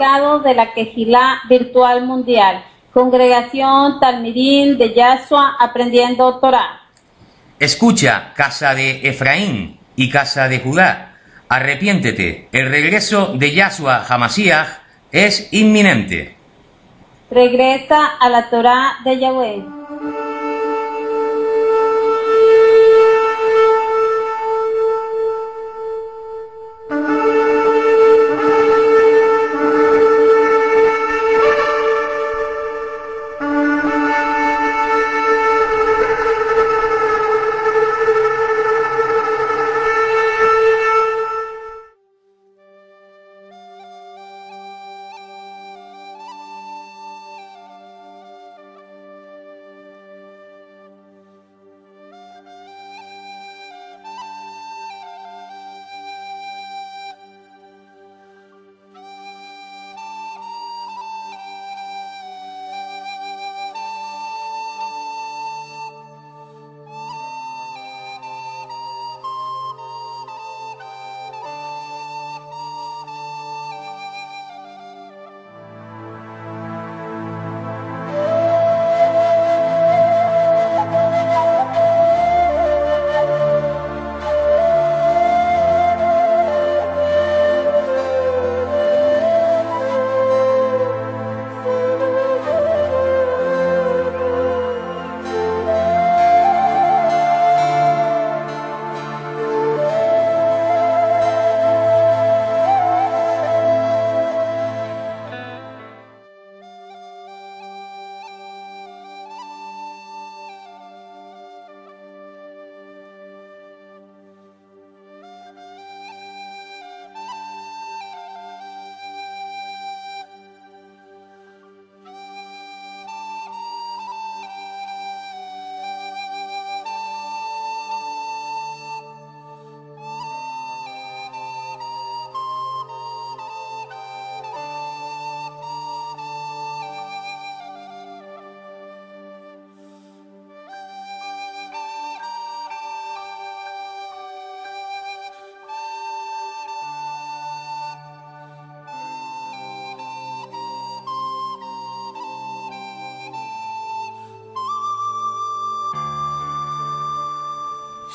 Abecado de la Quejilá Virtual Mundial, Congregación Talmidín de Yahshua Aprendiendo Torah. Escucha, casa de Efraín y casa de Judá, arrepiéntete, el regreso de Yahshua Hamashiach es inminente. Regresa a la Torah de Yahweh.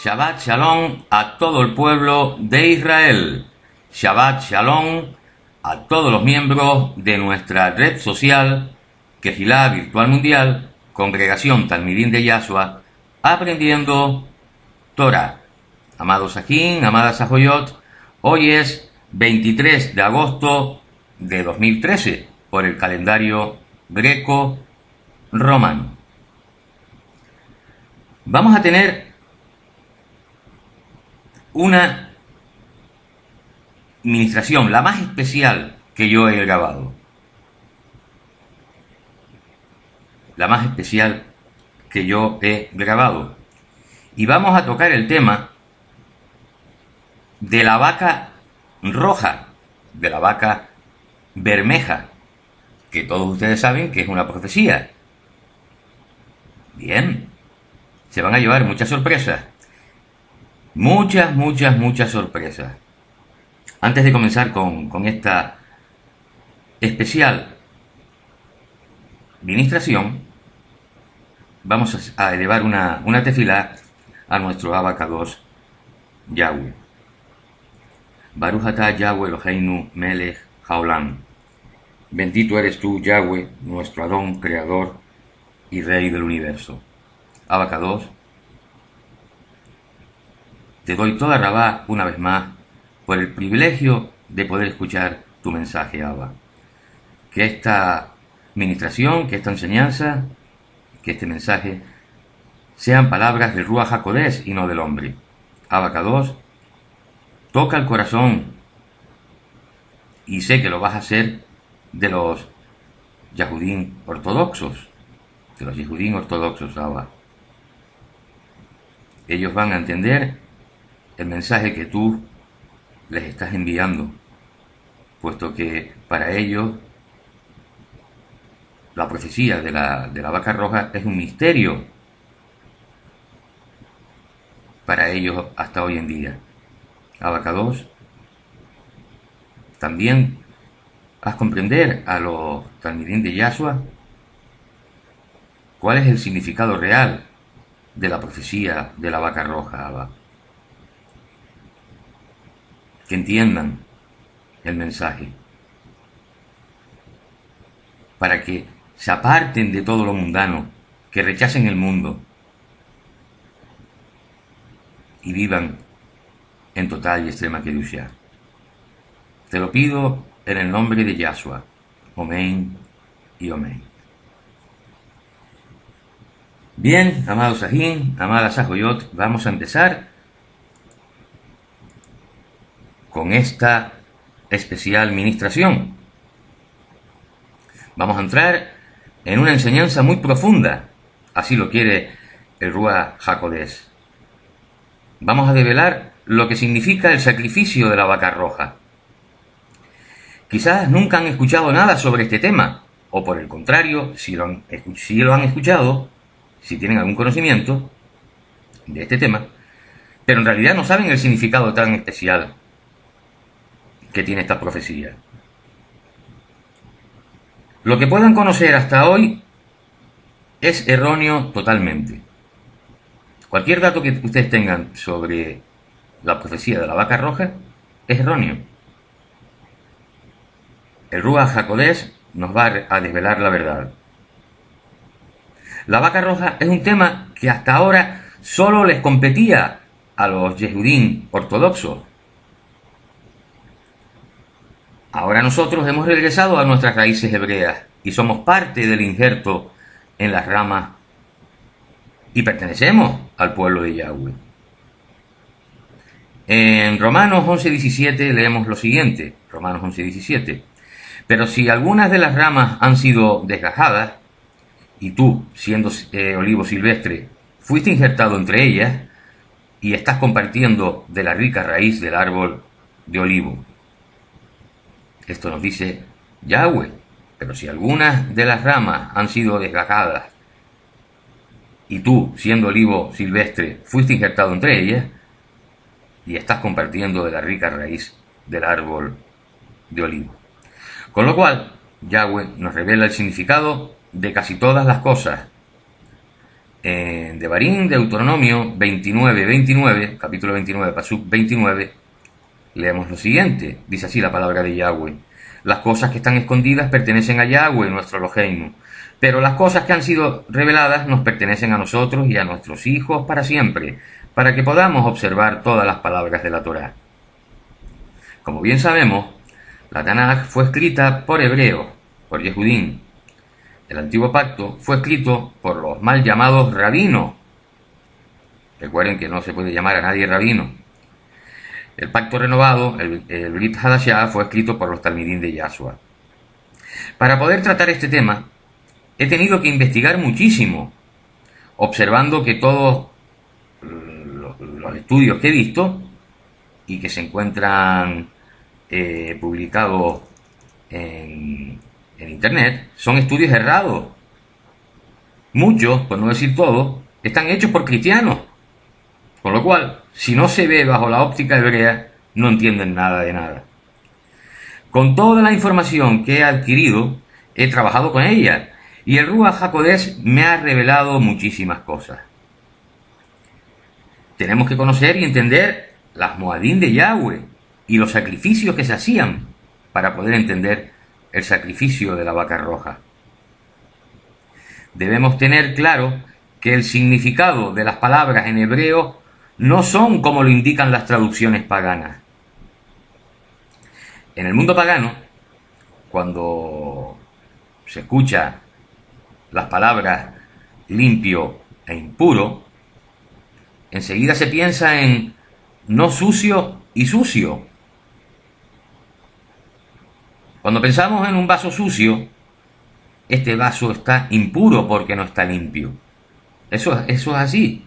Shabbat Shalom a todo el pueblo de Israel. Shabbat Shalom a todos los miembros de nuestra red social Quejilá Virtual Mundial, Congregación Talmidín de Yahshua, Aprendiendo Torah. Amados Ajín, amadas Ajoyot, hoy es 23 de agosto de 2013 por el calendario greco-romano. Vamos a tener una ministración, la más especial que yo he grabado. La más especial que yo he grabado. Y vamos a tocar el tema de la vaca roja, de la vaca bermeja, que todos ustedes saben que es una profecía. Bien, se van a llevar muchas sorpresas. Muchas sorpresas. Antes de comenzar con esta especial ministración, vamos a elevar una tefilá a nuestro Abacados Yahweh. Baruch atah Yahweh Eloheinu Melech Haolam. Bendito eres tú, Yahweh, nuestro Adón, Creador y Rey del Universo. Abacados, te doy toda rabá una vez más por el privilegio de poder escuchar tu mensaje, Abba. Que esta ministración, que esta enseñanza, que este mensaje sean palabras del Ruach HaKodesh y no del hombre. Abacados, toca el corazón y sé que lo vas a hacer de los Yehudín ortodoxos, Abba. Ellos van a entender el mensaje que tú les estás enviando, puesto que para ellos la profecía de la vaca roja es un misterio para ellos hasta hoy en día. Abacados, también haz comprender a los talmidín de Yahshua cuál es el significado real de la profecía de la vaca roja, Abba. Que entiendan el mensaje, para que se aparten de todo lo mundano, que rechacen el mundo y vivan en total y extrema Kedushá. Te lo pido en el nombre de Yahshua. Amén y amén. Bien, amados Sajín, amadas Sajoyot, vamos a empezar con esta especial ministración. Vamos a entrar en una enseñanza muy profunda, así lo quiere el Ruach HaKodesh. Vamos a develar lo que significa el sacrificio de la vaca roja. Quizás nunca han escuchado nada sobre este tema, o por el contrario, si lo han escuchado, si tienen algún conocimiento de este tema, pero en realidad no saben el significado tan especial que tiene esta profecía. Lo que puedan conocer hasta hoy es erróneo totalmente. Cualquier dato que ustedes tengan sobre la profecía de la vaca roja es erróneo. El Ruach HaKodesh nos va a desvelar la verdad. La vaca roja es un tema que hasta ahora solo les competía a los Yehudim ortodoxos. Ahora nosotros hemos regresado a nuestras raíces hebreas y somos parte del injerto en las ramas y pertenecemos al pueblo de Yahweh. En Romanos 11:17 leemos lo siguiente, Romanos 11:17. Pero si algunas de las ramas han sido desgajadas, y tú, siendo olivo silvestre, fuiste injertado entre ellas, y estás compartiendo de la rica raíz del árbol de olivo. Esto nos dice Yahweh. Pero si algunas de las ramas han sido desgajadas, y tú, siendo olivo silvestre, fuiste injertado entre ellas, y estás compartiendo de la rica raíz del árbol de olivo. Con lo cual, Yahweh nos revela el significado de casi todas las cosas. En Devarim, Deuteronomio 29, capítulo 29, pasuk 29, leemos lo siguiente. Dice así la palabra de Yahweh. Las cosas que están escondidas pertenecen a Yahweh, nuestro Eloheinu, pero las cosas que han sido reveladas nos pertenecen a nosotros y a nuestros hijos para siempre, para que podamos observar todas las palabras de la Torá. Como bien sabemos, la Tanaj fue escrita por hebreos, por Yehudim. El antiguo pacto fue escrito por los mal llamados rabinos. Recuerden que no se puede llamar a nadie rabino. El pacto renovado, el Brit Hadashah, fue escrito por los talmidín de Yahshua. Para poder tratar este tema, he tenido que investigar muchísimo, observando que todos los estudios que he visto y que se encuentran publicados en internet son estudios errados. Muchos, por no decir todos, están hechos por cristianos, con lo cual, si no se ve bajo la óptica hebrea, no entienden nada de nada. Con toda la información que he adquirido, he trabajado con ella, y el Ruach HaKodesh me ha revelado muchísimas cosas. Tenemos que conocer y entender las Moadim de Yahweh y los sacrificios que se hacían para poder entender el sacrificio de la vaca roja. Debemos tener claro que el significado de las palabras en hebreo no son como lo indican las traducciones paganas. En el mundo pagano, cuando se escucha las palabras limpio e impuro, enseguida se piensa en no sucio y sucio. Cuando pensamos en un vaso sucio, este vaso está impuro porque no está limpio. Eso es así.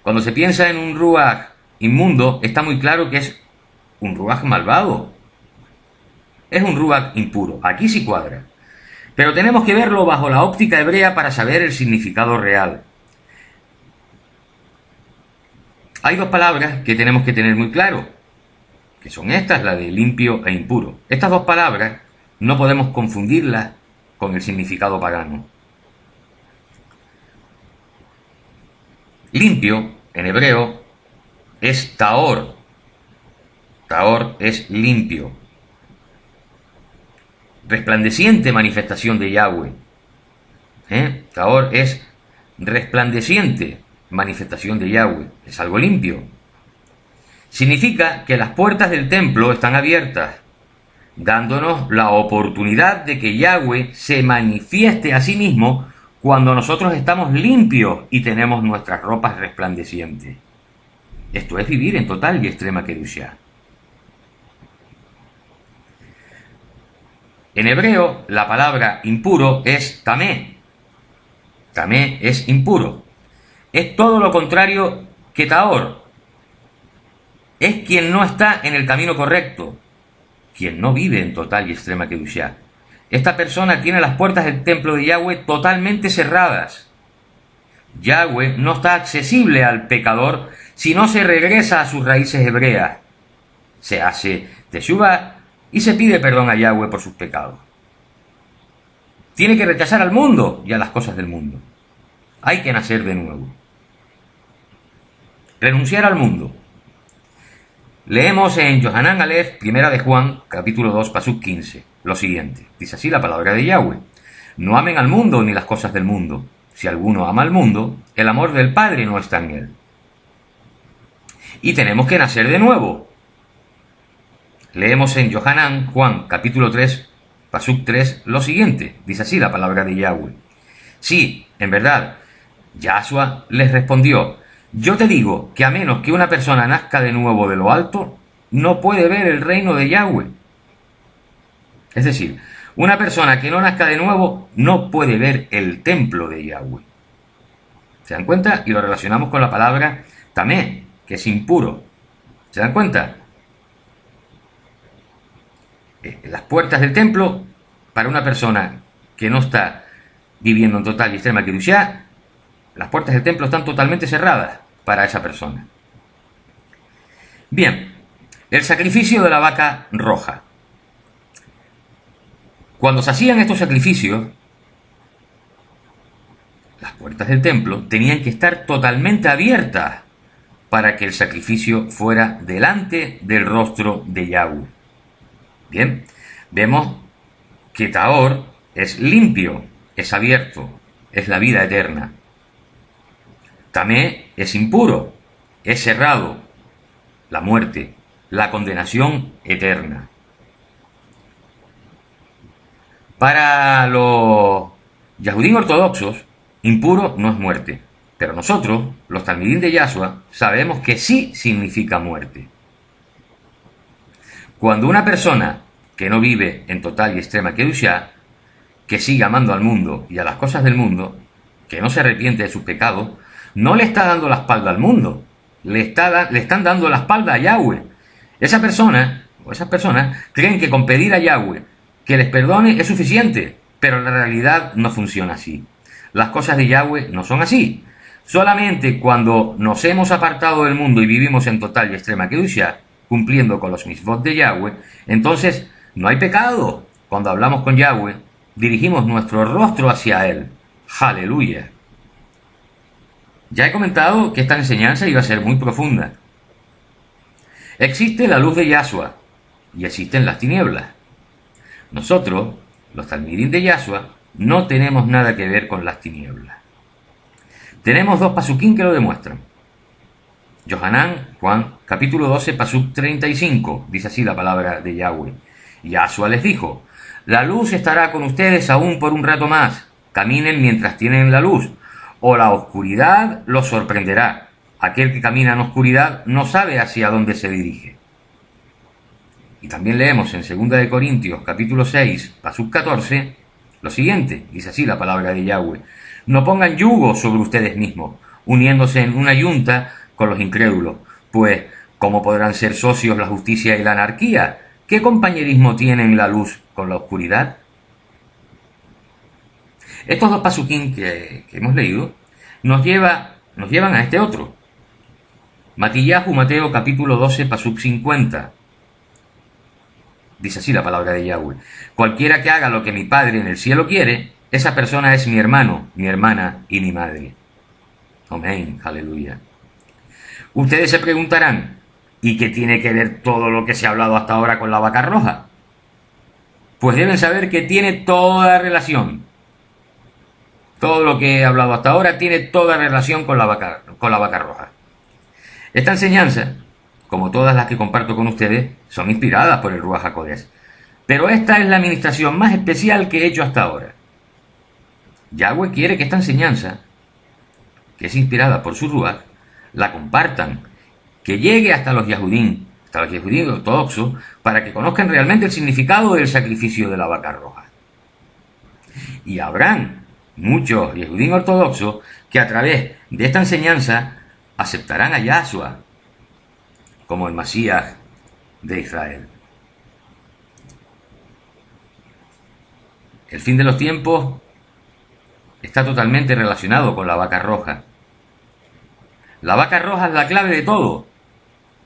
Cuando se piensa en un ruach inmundo, está muy claro que es un ruach malvado. Es un ruach impuro. Aquí sí cuadra. Pero tenemos que verlo bajo la óptica hebrea para saber el significado real. Hay dos palabras que tenemos que tener muy claro, que son estas, la de limpio e impuro. Estas dos palabras no podemos confundirlas con el significado pagano. Limpio, en hebreo, es taor. Taor es limpio. Resplandeciente manifestación de Yahweh. Taor es resplandeciente manifestación de Yahweh. Es algo limpio. Significa que las puertas del templo están abiertas, dándonos la oportunidad de que Yahweh se manifieste a sí mismo cuando nosotros estamos limpios y tenemos nuestras ropas resplandecientes. Esto es vivir en total y extrema kedushá. En hebreo, la palabra impuro es tamé. Tamé es impuro. Es todo lo contrario que taor. Es quien no está en el camino correcto, quien no vive en total y extrema kedushá. Esta persona tiene las puertas del templo de Yahweh totalmente cerradas. Yahweh no está accesible al pecador si no se regresa a sus raíces hebreas. Se hace teshuvá y se pide perdón a Yahweh por sus pecados. Tiene que rechazar al mundo y a las cosas del mundo. Hay que nacer de nuevo. Renunciar al mundo. Leemos en Yohanan Aleph, primera de Juan, capítulo 2, pasuk 15, lo siguiente. Dice así la palabra de Yahweh. No amen al mundo ni las cosas del mundo. Si alguno ama al mundo, el amor del Padre no está en él. Y tenemos que nacer de nuevo. Leemos en Yohanan, Juan, capítulo 3, pasuk 3, lo siguiente. Dice así la palabra de Yahweh. Sí, en verdad, Yahshua les respondió, yo te digo que a menos que una persona nazca de nuevo de lo alto, no puede ver el reino de Yahweh. Es decir, una persona que no nazca de nuevo no puede ver el templo de Yahweh. ¿Se dan cuenta? Y lo relacionamos con la palabra tamé, que es impuro. ¿Se dan cuenta? Las puertas del templo, para una persona que no está viviendo en total y extrema kedushá, las puertas del templo están totalmente cerradas para esa persona. Bien, el sacrificio de la vaca roja. Cuando se hacían estos sacrificios, las puertas del templo tenían que estar totalmente abiertas para que el sacrificio fuera delante del rostro de Yahweh. Bien, vemos que Taor es limpio, es abierto, es la vida eterna. Tamé es impuro, es cerrado, la muerte, la condenación eterna. Para los yahudín ortodoxos, impuro no es muerte, pero nosotros, los talmidín de Yahshua, sabemos que sí significa muerte. Cuando una persona que no vive en total y extrema kedushá, que sigue amando al mundo y a las cosas del mundo, que no se arrepiente de sus pecados, no le está dando la espalda al mundo, le están dando la espalda a Yahweh. Esa persona o esas personas creen que con pedir a Yahweh que les perdone es suficiente, pero en la realidad no funciona así. Las cosas de Yahweh no son así. Solamente cuando nos hemos apartado del mundo y vivimos en total y extrema kedushá, cumpliendo con los misvot de Yahweh, entonces no hay pecado. Cuando hablamos con Yahweh, dirigimos nuestro rostro hacia Él. ¡Aleluya! Ya he comentado que esta enseñanza iba a ser muy profunda. Existe la luz de Yahshua y existen las tinieblas. Nosotros, los talmidín de Yahshua, no tenemos nada que ver con las tinieblas. Tenemos dos pasuquín que lo demuestran. Yohanan, Juan, capítulo 12, pasuk 35, dice así la palabra de Yahweh. Yahshua les dijo, la luz estará con ustedes aún por un rato más, caminen mientras tienen la luz, o la oscuridad los sorprenderá. Aquel que camina en oscuridad no sabe hacia dónde se dirige. Y también leemos en 2 de Corintios, capítulo 6, pasuk 14, lo siguiente, dice así la palabra de Yahweh. No pongan yugo sobre ustedes mismos, uniéndose en una yunta con los incrédulos, pues ¿cómo podrán ser socios la justicia y la anarquía? ¿Qué compañerismo tienen la luz con la oscuridad? Estos dos pasuquín que hemos leído nos llevan a este otro. Matillahu, Mateo capítulo 12, pasuk 50. Dice así la palabra de Yahweh. Cualquiera que haga lo que mi Padre en el cielo quiere, esa persona es mi hermano, mi hermana y mi madre. Amén, aleluya. Ustedes se preguntarán, ¿y qué tiene que ver todo lo que se ha hablado hasta ahora con la vaca roja? Pues deben saber que tiene toda relación. Todo lo que he hablado hasta ahora tiene toda relación con la vaca roja. Esta enseñanza, como todas las que comparto con ustedes, son inspiradas por el Ruach HaKodesh. Pero esta es la administración más especial que he hecho hasta ahora. Yahweh quiere que esta enseñanza, que es inspirada por su Ruach, la compartan, que llegue hasta los Yehudín ortodoxos, para que conozcan realmente el significado del sacrificio de la vaca roja. Y habrán muchos Yehudín ortodoxos que a través de esta enseñanza aceptarán a Yahshua como el Masías de Israel. El fin de los tiempos está totalmente relacionado con la vaca roja. La vaca roja es la clave de todo.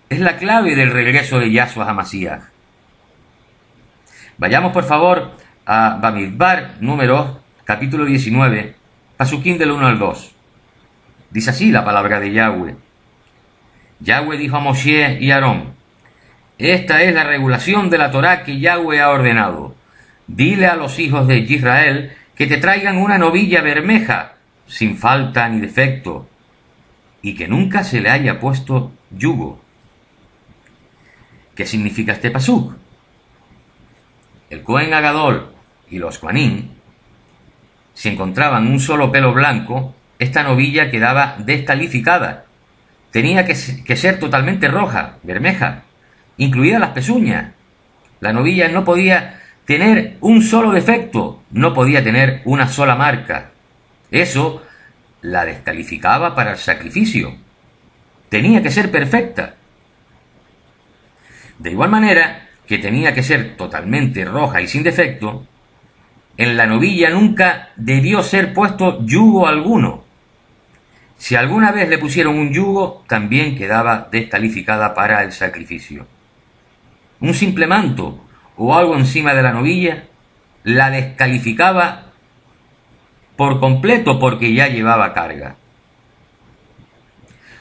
Es la clave del regreso de Yahshua a Masías. Vayamos por favor a Bamidbar, Números, capítulo 19, Pasuquín del 1 al 2. Dice así la palabra de Yahweh. Yahweh dijo a Moshe y Aarón: esta es la regulación de la Torá que Yahweh ha ordenado. Dile a los hijos de Israel que te traigan una novilla bermeja, sin falta ni defecto, y que nunca se le haya puesto yugo. ¿Qué significa este pasuk? El Cohen Agadol y los Kohanim, si encontraban un solo pelo blanco, esta novilla quedaba descalificada. Tenía que ser totalmente roja, bermeja, incluidas las pezuñas. La novilla no podía tener un solo defecto, no podía tener una sola marca. Eso la descalificaba para el sacrificio. Tenía que ser perfecta. De igual manera que tenía que ser totalmente roja y sin defecto, en la novilla nunca debió ser puesto yugo alguno. Si alguna vez le pusieron un yugo, también quedaba descalificada para el sacrificio. Un simple manto o algo encima de la novilla la descalificaba por completo porque ya llevaba carga.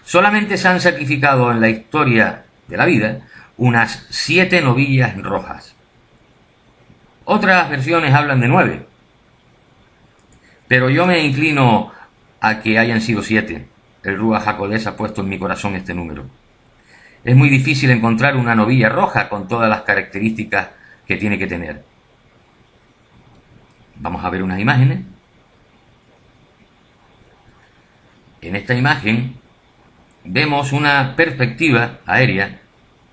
Solamente se han sacrificado en la historia de la vida unas 7 novillas rojas. Otras versiones hablan de 9, pero yo me inclino a que hayan sido 7. El Ruach HaKodesh ha puesto en mi corazón este número. Es muy difícil encontrar una novilla roja con todas las características que tiene que tener. Vamos a ver unas imágenes. En esta imagen vemos una perspectiva aérea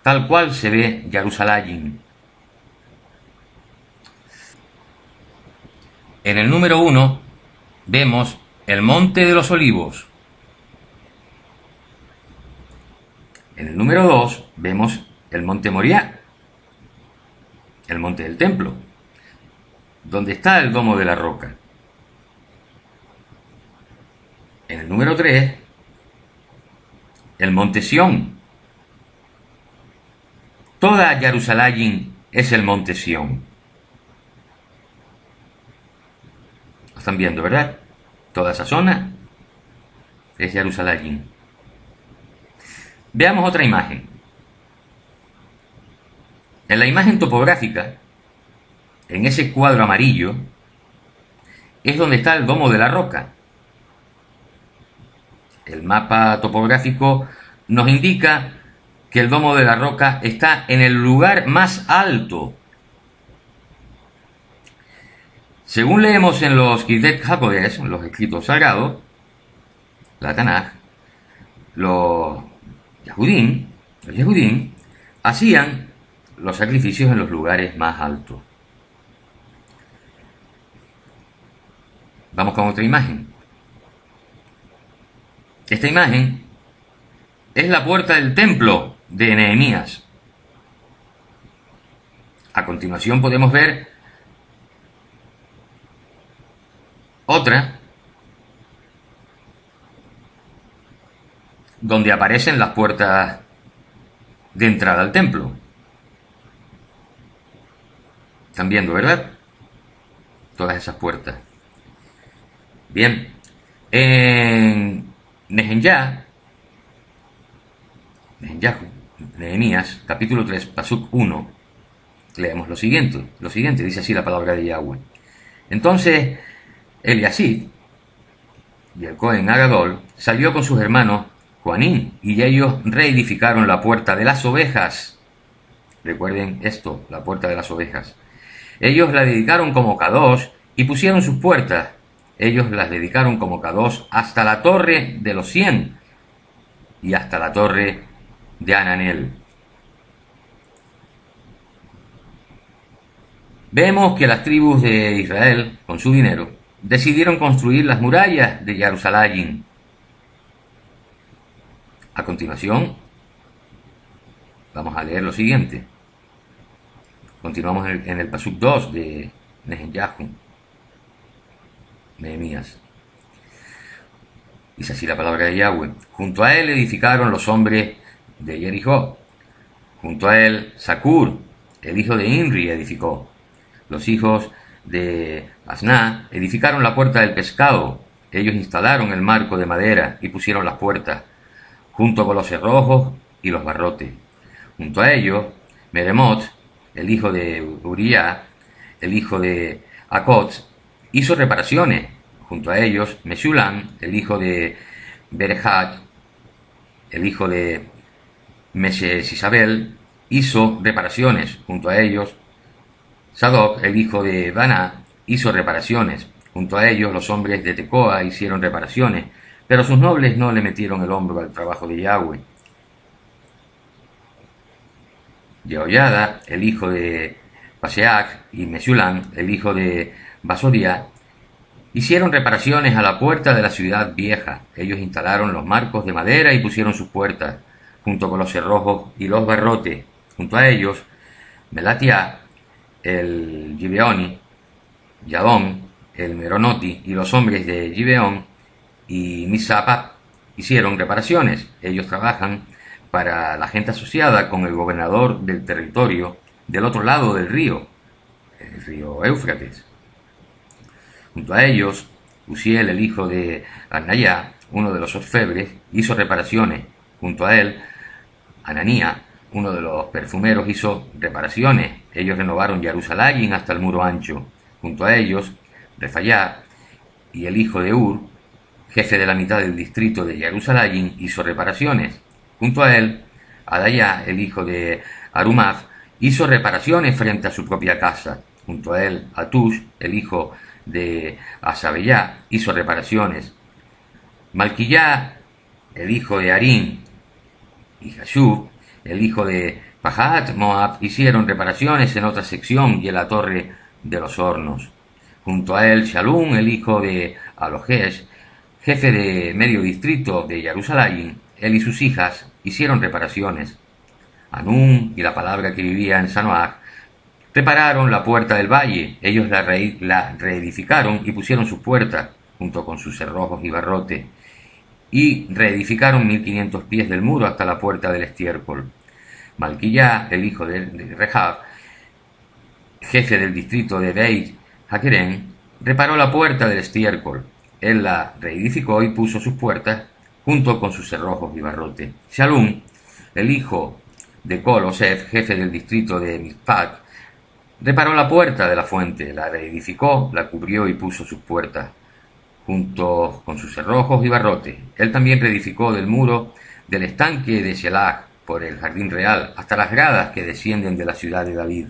tal cual se ve Jerusalén. En el número 1 vemos el Monte de los Olivos. En el número 2 vemos el Monte Moriah, el Monte del Templo, donde está el Domo de la Roca. En el número 3, el Monte Sión. Toda Jerusalén es el Monte Sión. Lo están viendo, ¿verdad? Toda esa zona es Jerusalén. Veamos otra imagen. En la imagen topográfica, en ese cuadro amarillo, es donde está el Domo de la Roca. El mapa topográfico nos indica que el Domo de la Roca está en el lugar más alto. Según leemos en los Kidet HaKodesh, los escritos sagrados, la Tanaj, los Yehudín hacían los sacrificios en los lugares más altos. Vamos con otra imagen. Esta imagen es la puerta del templo de Nehemías. A continuación podemos ver otra donde aparecen las puertas de entrada al templo. Están viendo, ¿verdad? Todas esas puertas. Bien. En Nehemías, capítulo 3, pasuk 1, leemos lo siguiente, dice así la palabra de Yahweh. Entonces Eliasib y el Cohen Agadol salió con sus hermanos Juanín, y ellos reedificaron la puerta de las ovejas. Recuerden esto, la puerta de las ovejas. Ellos la dedicaron como Kadosh y pusieron sus puertas. Ellos las dedicaron como Kadosh hasta la torre de los 100 y hasta la torre de Ananel. Vemos que las tribus de Israel, con su dinero, decidieron construir las murallas de Jerusalén. A continuación, vamos a leer lo siguiente. Continuamos en el pasuk 2 de Nehemías. Dice así la palabra de Yahweh. Junto a él edificaron los hombres de Jericó. Junto a él Zacur, el hijo de Imri, edificó. Los hijos de Asná edificaron la puerta del pescado. Ellos instalaron el marco de madera y pusieron las puertas, junto con los cerrojos y los barrotes. Junto a ellos, Meremot, el hijo de Uriah, el hijo de Acot, hizo reparaciones. Junto a ellos, Mesulam, el hijo de Berejat, el hijo de Mesesisabel, hizo reparaciones. Junto a ellos, Sadoc, el hijo de Baná, hizo reparaciones. Junto a ellos, los hombres de Tecoa hicieron reparaciones, pero sus nobles no le metieron el hombro al trabajo de Yahweh. Jehoiada, el hijo de Paseach, y Mesulam, el hijo de Basodia, hicieron reparaciones a la puerta de la ciudad vieja. Ellos instalaron los marcos de madera y pusieron sus puertas, junto con los cerrojos y los barrotes. Junto a ellos, Melatiah, el Gibeoni, Yadón, el Meronoti, y los hombres de Gibeón y Misapa hicieron reparaciones. Ellos trabajan para la gente asociada con el gobernador del territorio del otro lado del río, el río Éufrates. Junto a ellos, Uziel, el hijo de Anayá, uno de los orfebres, hizo reparaciones. Junto a él, Ananía, uno de los perfumeros, hizo reparaciones. Ellos renovaron Jerusalén hasta el muro ancho. Junto a ellos, Refayá y el hijo de Ur, jefe de la mitad del distrito de Jerusalén, hizo reparaciones. Junto a él, Adayá, el hijo de Arumaf, hizo reparaciones frente a su propia casa. Junto a él, Atush, el hijo de Asabellá, hizo reparaciones. Malquillá, el hijo de Harín, y Jashub, el hijo de Pahat Moab, hicieron reparaciones en otra sección y en la torre de los hornos. Junto a él, Shalum, el hijo de Alojesh, jefe de medio distrito de Jerusalén, él y sus hijas hicieron reparaciones. Anún y la palabra que vivía en Sanoach repararon la puerta del valle. Ellos la reedificaron y pusieron sus puertas, junto con sus cerrojos y barrotes, y reedificaron 1500 pies del muro hasta la puerta del estiércol. Malquillá, el hijo de Rehab, jefe del distrito de Beit Hakerem, reparó la puerta del estiércol. Él la reedificó y puso sus puertas, junto con sus cerrojos y barrotes. Shalum, el hijo de Colosef, jefe del distrito de Mizpat, reparó la puerta de la fuente, la reedificó, la cubrió y puso sus puertas, junto con sus cerrojos y barrotes. Él también reedificó del muro del estanque de Shelah por el jardín real hasta las gradas que descienden de la ciudad de David.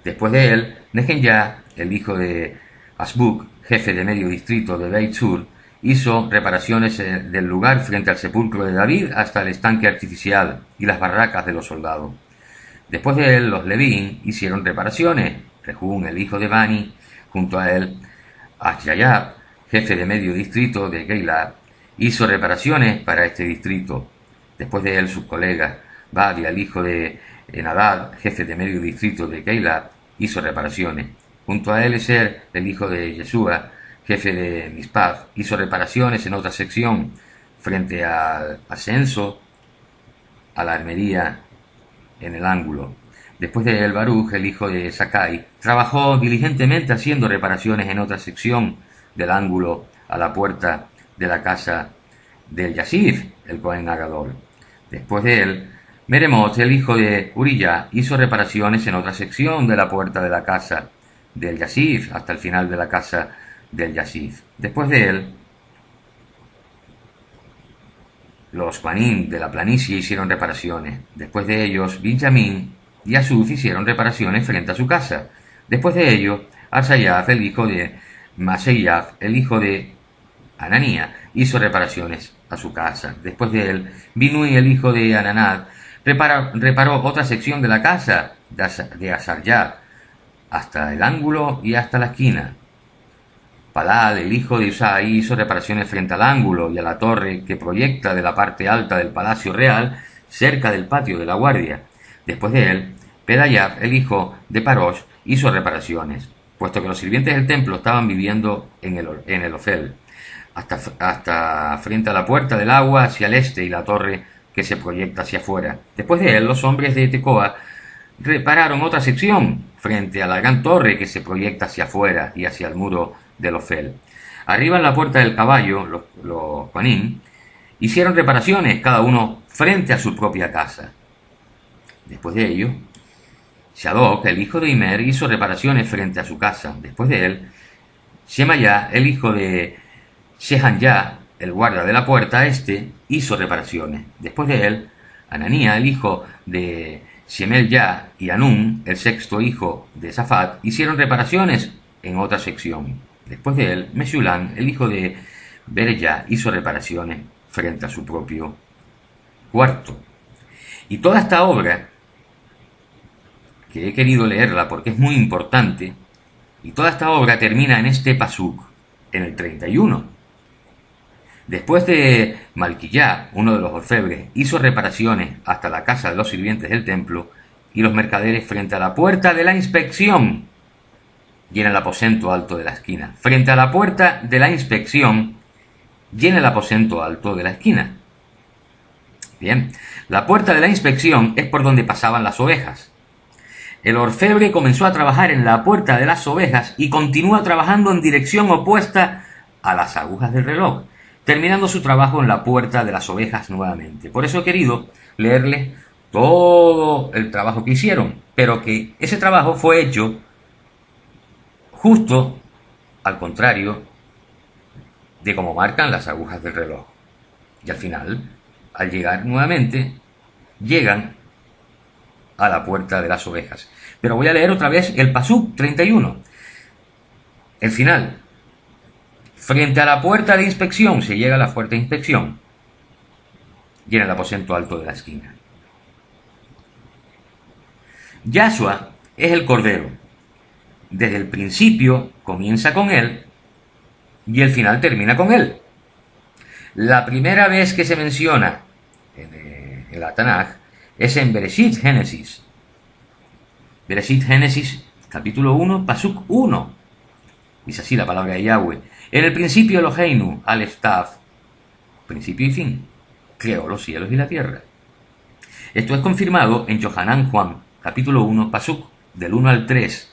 Después de él, Nehemías, el hijo de Asbuk, jefe de medio distrito de Beit Sur, hizo reparaciones del lugar frente al sepulcro de David hasta el estanque artificial y las barracas de los soldados. Después de él, los Levín hicieron reparaciones. Rehum, el hijo de Bani, junto a él, Ashayab, jefe de medio distrito de Geilat, hizo reparaciones para este distrito. Después de él, sus colegas, Badia, el hijo de Enadad, jefe de medio distrito de Geilat, hizo reparaciones. Junto a él, Eser, el hijo de Yeshua, jefe de Mizpah, hizo reparaciones en otra sección, frente al ascenso a la armería en el ángulo. Después de él, Baruch, el hijo de Sakai, trabajó diligentemente haciendo reparaciones en otra sección del ángulo a la puerta de la casa del Yasif, el Cohen Agadol. Después de él, Meremot, el hijo de Uriyá, hizo reparaciones en otra sección de la puerta de la casa del Yasif, hasta el final de la casa del Yasif. Después de él, los Kohanim de la planicie hicieron reparaciones. Después de ellos, Benjamín y Asuf hicieron reparaciones frente a su casa. Después de ello, Arsayaf, el hijo de Maseyaf, el hijo de Ananía, hizo reparaciones a su casa. Después de él, Binui, el hijo de Ananad, reparó otra sección de la casa de Asaryah, hasta el ángulo y hasta la esquina. Palal, el hijo de Usai, hizo reparaciones frente al ángulo y a la torre que proyecta de la parte alta del palacio real, cerca del patio de la guardia. Después de él, Pedayaf, el hijo de Parosh, hizo reparaciones, puesto que los sirvientes del templo estaban viviendo en el Ofel, hasta frente a la puerta del agua hacia el este y la torre que se proyecta hacia afuera. Después de él, los hombres de Tecoa repararon otra sección frente a la gran torre que se proyecta hacia afuera y hacia el muro del Ofel. Arriba en la puerta del caballo, los Kohanim hicieron reparaciones, cada uno frente a su propia casa. Después de ello, Shadok, el hijo de Imer, hizo reparaciones frente a su casa. Después de él, Shemayá, el hijo de Shehanyá, el guarda de la puerta este, hizo reparaciones. Después de él, Ananía, el hijo de Shemelyá, y Anún, el sexto hijo de Safat, hicieron reparaciones en otra sección. Después de él, Mesulán, el hijo de Bereyá, hizo reparaciones frente a su propio cuarto. Y toda esta obra, que he querido leerla porque es muy importante, y toda esta obra termina en este pasuk, en el 31. Después de Malquillá, uno de los orfebres, hizo reparaciones hasta la casa de los sirvientes del templo y los mercaderes frente a la puerta de la inspección y en el aposento alto de la esquina. Frente a la puerta de la inspección y en el aposento alto de la esquina. Bien, la puerta de la inspección es por donde pasaban las ovejas. El orfebre comenzó a trabajar en la puerta de las ovejas y continúa trabajando en dirección opuesta a las agujas del reloj, terminando su trabajo en la puerta de las ovejas nuevamente. Por eso he querido leerles todo el trabajo que hicieron, pero que ese trabajo fue hecho justo al contrario de como marcan las agujas del reloj. Y al final, al llegar nuevamente, llegan a la puerta de las ovejas. Pero voy a leer otra vez el pasuk 31. El final. Frente a la puerta de inspección se llega a la puerta de inspección y en el aposento alto de la esquina. Yahshua es el Cordero. Desde el principio comienza con él y el final termina con él. La primera vez que se menciona en la Tanaj es en Bereshit Génesis. Bereshit Génesis, capítulo 1, pasuk 1. Dice así la palabra de Yahweh. En el principio Eloheinu, Aleph Tav, principio y fin, creó los cielos y la tierra. Esto es confirmado en Yohanan Juan, capítulo 1, pasuk, del 1 al 3.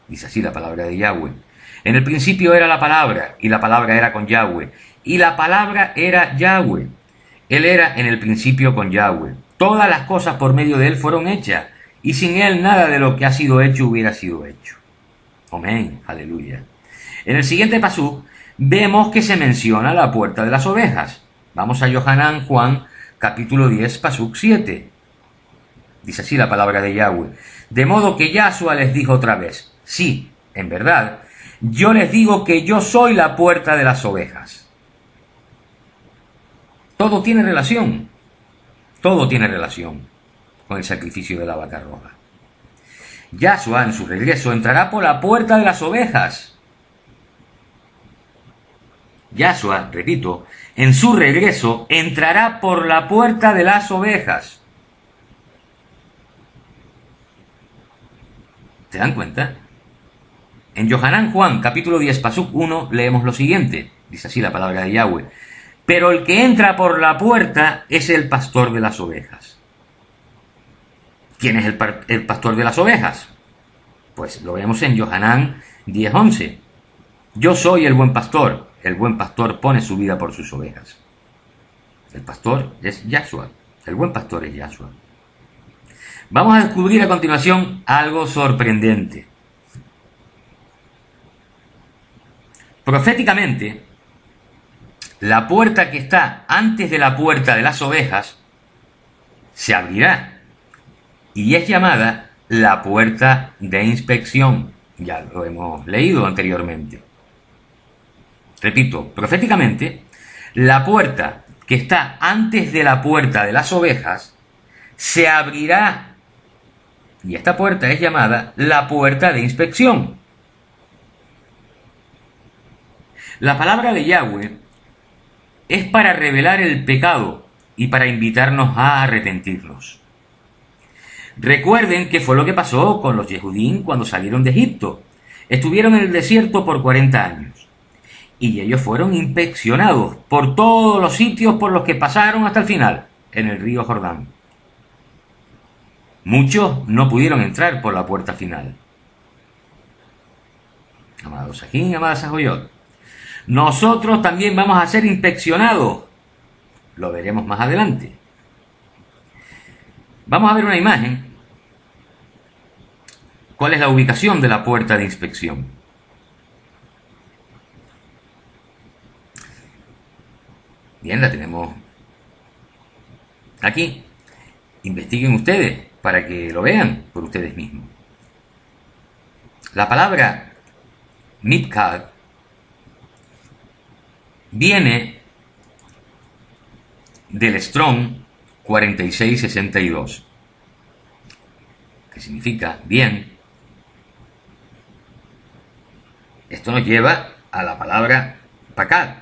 Dice así la palabra de Yahweh. En el principio era la palabra, y la palabra era con Yahweh, y la palabra era Yahweh. Él era en el principio con Yahweh. Todas las cosas por medio de él fueron hechas, y sin él nada de lo que ha sido hecho hubiera sido hecho. Amén, aleluya. En el siguiente pasuk vemos que se menciona la puerta de las ovejas. Vamos a Yohanan Juan, capítulo 10, pasuk 7. Dice así la palabra de Yahweh. De modo que Yahshua les dijo otra vez, sí, en verdad, yo les digo que yo soy la puerta de las ovejas. Todo tiene relación con el sacrificio de la vaca roja. Yahshua en su regreso entrará por la puerta de las ovejas. Yahshua, repito, en su regreso entrará por la puerta de las ovejas. ¿Se dan cuenta? En Yohanan Juan, capítulo 10, pasuk 1, leemos lo siguiente. Dice así la palabra de Yahweh. Pero el que entra por la puerta es el pastor de las ovejas. ¿Quién es el pastor de las ovejas? Pues lo vemos en Johanán 10:11. Yo soy el buen pastor pone su vida por sus ovejas. El pastor es Yahshua, el buen pastor es Yahshua. Vamos a descubrir a continuación algo sorprendente. Proféticamente, la puerta que está antes de la puerta de las ovejas se abrirá y es llamada la puerta de inspección. Ya lo hemos leído anteriormente. Repito, proféticamente, la puerta que está antes de la puerta de las ovejas se abrirá y esta puerta es llamada la puerta de inspección. La palabra de Yahweh es para revelar el pecado y para invitarnos a arrepentirnos. Recuerden que fue lo que pasó con los Yehudim cuando salieron de Egipto. Estuvieron en el desierto por 40 años y ellos fueron inspeccionados por todos los sitios por los que pasaron hasta el final, en el río Jordán. Muchos no pudieron entrar por la puerta final. Amados Sajín, amadas Sajoyot, nosotros también vamos a ser inspeccionados. Lo veremos más adelante. Vamos a ver una imagen. ¿Cuál es la ubicación de la puerta de inspección? Bien, la tenemos aquí. Investiguen ustedes para que lo vean por ustedes mismos. La palabra Mipkad viene del Strong 4662, que significa bien. Esto nos lleva a la palabra Pakad.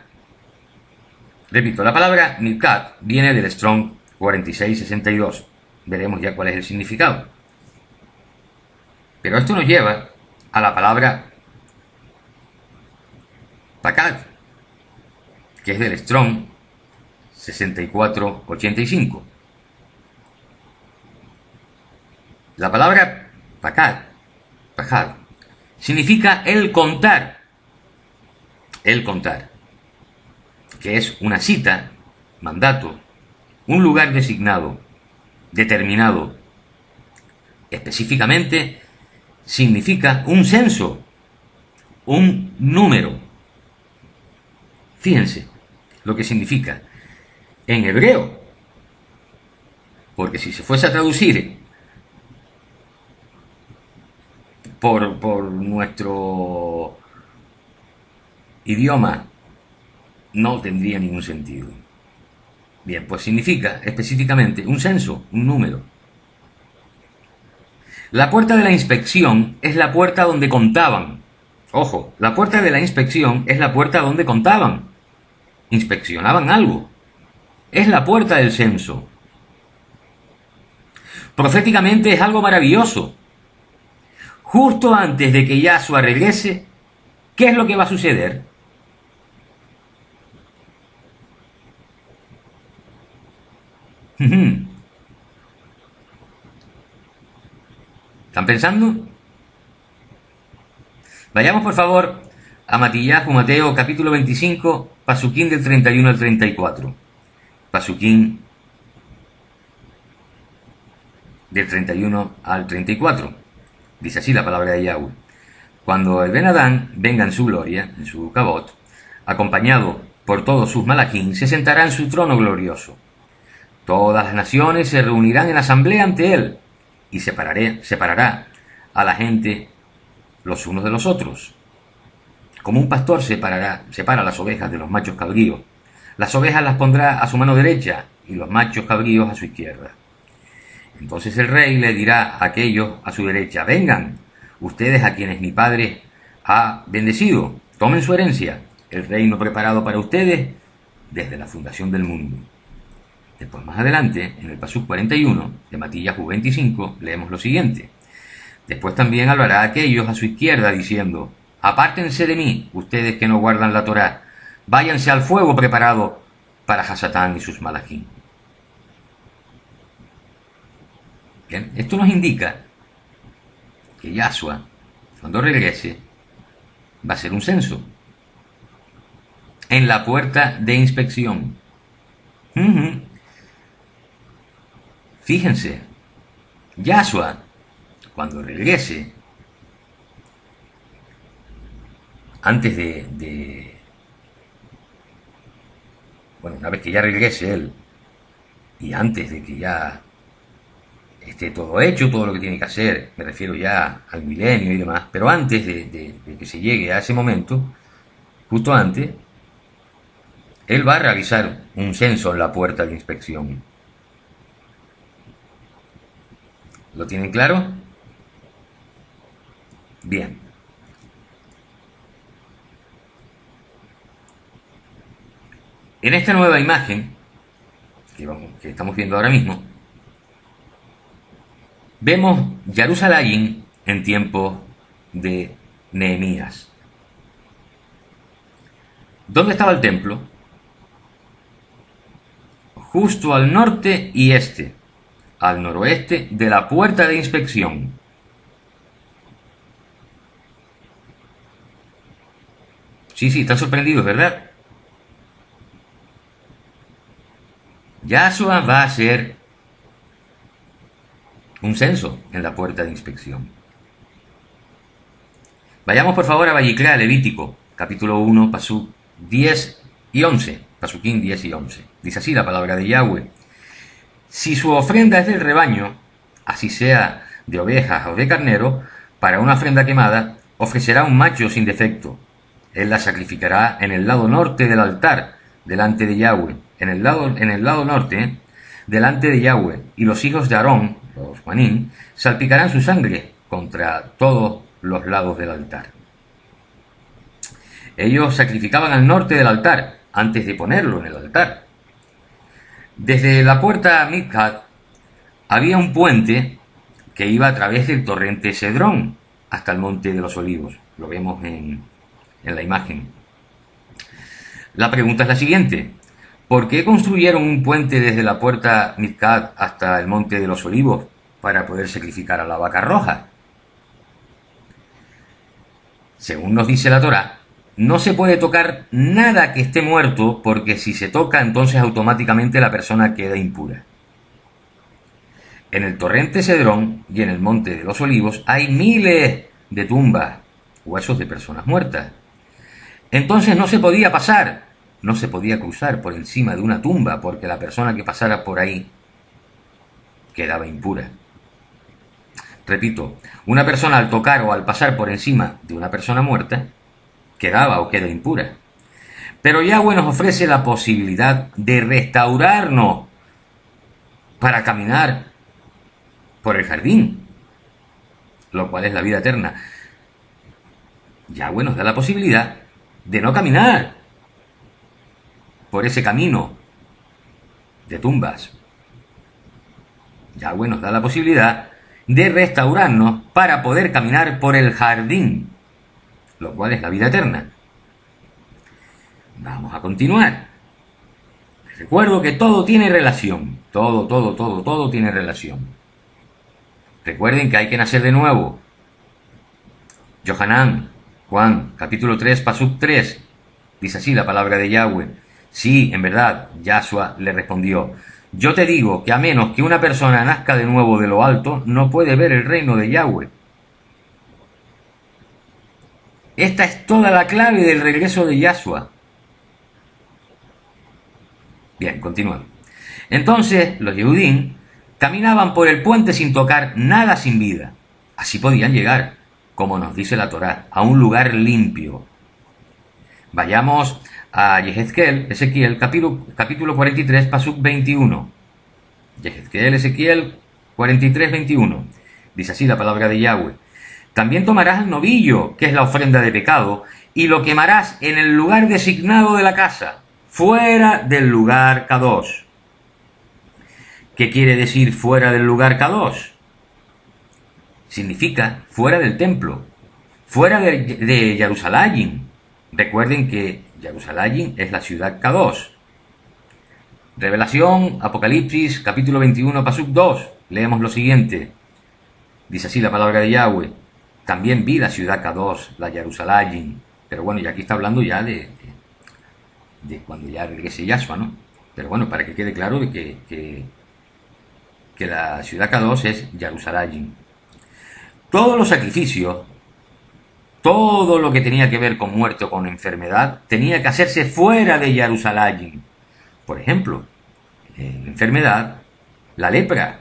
Repito, la palabra Mipkad viene del Strong 4662. Veremos ya cuál es el significado. Pero esto nos lleva a la palabra Pakad, que es del Strong 6485. La palabra Pakad significa el contar, que es una cita, mandato, un lugar designado, determinado. Específicamente significa un censo, un número. Fíjense lo que significa en hebreo, porque si se fuese a traducir por nuestro idioma no tendría ningún sentido. Bien, pues significa específicamente un censo, un número. La puerta de la inspección es la puerta donde contaban. Ojo, la puerta de la inspección es la puerta donde contaban. Inspeccionaban algo. Es la puerta del censo. Proféticamente es algo maravilloso. Justo antes de que Yahshua regrese, ¿qué es lo que va a suceder? ¿Están pensando? Vayamos por favor a Mateo capítulo 25, Pasuquín del 31 al 34. Pasuquín del 31 al 34. Dice así la palabra de Yahweh. Cuando el Ben Adán venga en su gloria, en su cabot, acompañado por todos sus malajín, se sentará en su trono glorioso. Todas las naciones se reunirán en asamblea ante él, y separará a la gente los unos de los otros. Como un pastor separa las ovejas de los machos cabríos, las ovejas las pondrá a su mano derecha y los machos cabríos a su izquierda. Entonces el rey le dirá a aquellos a su derecha: vengan, ustedes a quienes mi padre ha bendecido, tomen su herencia, el reino preparado para ustedes desde la fundación del mundo. Después, más adelante, en el Pasuk 41 de Matillahu 25, leemos lo siguiente: después también hablará a aquellos a su izquierda diciendo: apártense de mí, ustedes que no guardan la Torá, váyanse al fuego preparado para Hasatán y sus malajín. Bien, esto nos indica que Yahshua, cuando regrese, va a ser un censo en la puerta de inspección. Fíjense, Yahshua, cuando regrese, antes bueno, una vez que ya regrese él, y antes de que ya esté todo hecho, todo lo que tiene que hacer, me refiero ya al milenio y demás, pero antes de que se llegue a ese momento, justo antes, él va a realizar un censo en la puerta de inspección. ¿Lo tienen claro? Bien. En esta nueva imagen que estamos viendo ahora mismo, vemos Jerusalén en tiempo de Nehemías. ¿Dónde estaba el templo? Justo al norte y este, al noroeste de la puerta de inspección. Sí, están sorprendidos, ¿verdad? Yahshua va a hacer un censo en la puerta de inspección. Vayamos por favor a Vayikra, Levítico, capítulo 1, pasuk 10 y 11. Pasuquín 10 y 11. Dice así la palabra de Yahweh. Si su ofrenda es del rebaño, así sea de ovejas o de carnero, para una ofrenda quemada, ofrecerá un macho sin defecto. Él la sacrificará en el lado norte del altar, delante de Yahweh. En el lado norte, delante de Yahweh, y los hijos de Aarón, los manín, salpicarán su sangre contra todos los lados del altar. Ellos sacrificaban al norte del altar, antes de ponerlo en el altar. Desde la puerta Mikhat había un puente que iba a través del torrente Cedrón hasta el monte de los Olivos. Lo vemos en la imagen. La pregunta es la siguiente. ¿Por qué construyeron un puente desde la puerta Mikhat hasta el monte de los Olivos para poder sacrificar a la vaca roja? Según nos dice la Torá, no se puede tocar nada que esté muerto, porque si se toca, entonces automáticamente la persona queda impura. En el torrente Cedrón y en el monte de los Olivos hay miles de tumbas, huesos de personas muertas. Entonces no se podía pasar, no se podía cruzar por encima de una tumba, porque la persona que pasara por ahí quedaba impura. Repito, una persona al tocar o al pasar por encima de una persona muerta, quedaba o queda impura. Pero Yahweh nos ofrece la posibilidad de restaurarnos para caminar por el jardín, lo cual es la vida eterna. Yahweh nos da la posibilidad de no caminar por ese camino de tumbas. Yahweh nos da la posibilidad de restaurarnos para poder caminar por el jardín, lo cual es la vida eterna. Vamos a continuar. Les recuerdo que todo tiene relación. Todo tiene relación. Recuerden que hay que nacer de nuevo. Yohanan, Juan, capítulo 3, pasuk 3. Dice así la palabra de Yahweh. Sí, en verdad, Yahshua le respondió. Yo te digo que a menos que una persona nazca de nuevo de lo alto, no puede ver el reino de Yahweh. Esta es toda la clave del regreso de Yahshua. Bien, continuamos. Entonces los Yehudim caminaban por el puente sin tocar nada sin vida. Así podían llegar, como nos dice la Torá, a un lugar limpio. Vayamos a Ezequiel, capítulo 43, pasuk 21. Ezequiel 43, 21. Dice así la palabra de Yahweh. También tomarás el novillo, que es la ofrenda de pecado, y lo quemarás en el lugar designado de la casa, fuera del lugar Kadosh. ¿Qué quiere decir fuera del lugar Kadosh? Significa fuera del templo, fuera de Jerusalén. Recuerden que Jerusalén es la ciudad Kadosh. Revelación, Apocalipsis, capítulo 21, pasuk 2. leemos lo siguiente. Dice así la palabra de Yahweh. También vi la ciudad Kadosh, la Jerusalén. Pero bueno, y aquí está hablando ya de cuando ya regrese Yahshua, ¿no? Pero bueno, para que quede claro de que la ciudad Kadosh es Jerusalén. Todos los sacrificios, todo lo que tenía que ver con muerte o con enfermedad, tenía que hacerse fuera de Jerusalén. Por ejemplo, en enfermedad, la lepra.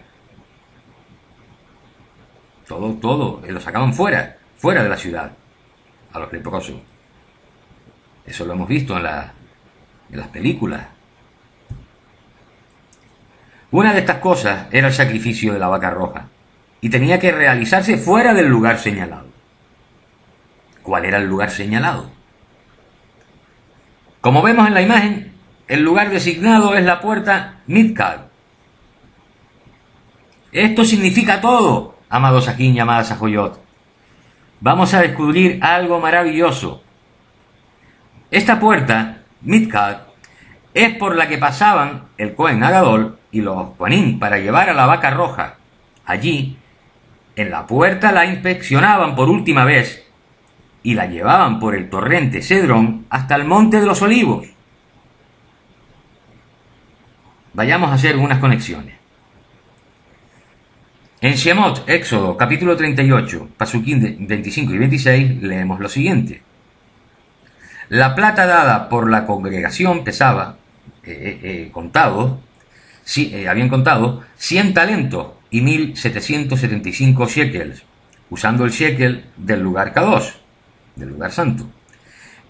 Todo, lo sacaban fuera de la ciudad, a los leprosos. Eso lo hemos visto en las películas. Una de estas cosas era el sacrificio de la vaca roja, y tenía que realizarse fuera del lugar señalado. ¿Cuál era el lugar señalado? Como vemos en la imagen, el lugar designado es la puerta Midgard. Esto significa todo, amados Ajín y amadas Ajoyot. Vamos a descubrir algo maravilloso. Esta puerta, Midgard, es por la que pasaban el Cohen Agadol y los Kohanim para llevar a la vaca roja. Allí, en la puerta la inspeccionaban por última vez y la llevaban por el torrente Cedrón hasta el Monte de los Olivos. Vayamos a hacer unas conexiones. En Shemot, Éxodo, capítulo 38, Pasuquín 25 y 26, leemos lo siguiente. La plata dada por la congregación pesaba, habían contado 100 talentos y 1.775 shekels, usando el shekel del lugar Kadosh, del lugar santo.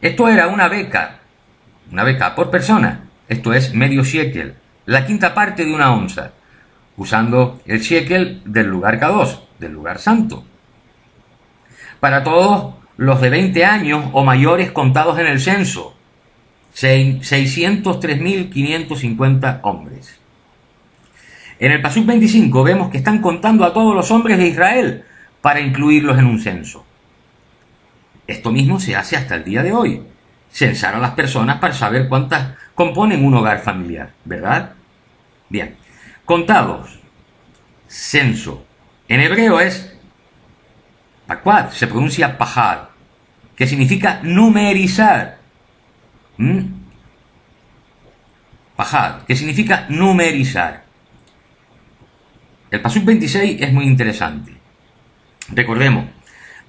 Esto era una beca por persona, esto es medio shekel, la quinta parte de una onza, usando el shekel del lugar Kadosh, del lugar santo. Para todos los de 20 años o mayores contados en el censo, 603.550 hombres. En el Pasuk 25 vemos que están contando a todos los hombres de Israel para incluirlos en un censo. Esto mismo se hace hasta el día de hoy. Censar a las personas para saber cuántas componen un hogar familiar, ¿verdad? Bien. Contados. Censo. En hebreo es Paquad, se pronuncia Pahad, que significa numerizar. Pahad, que significa numerizar. El Pasuk 26 es muy interesante. Recordemos,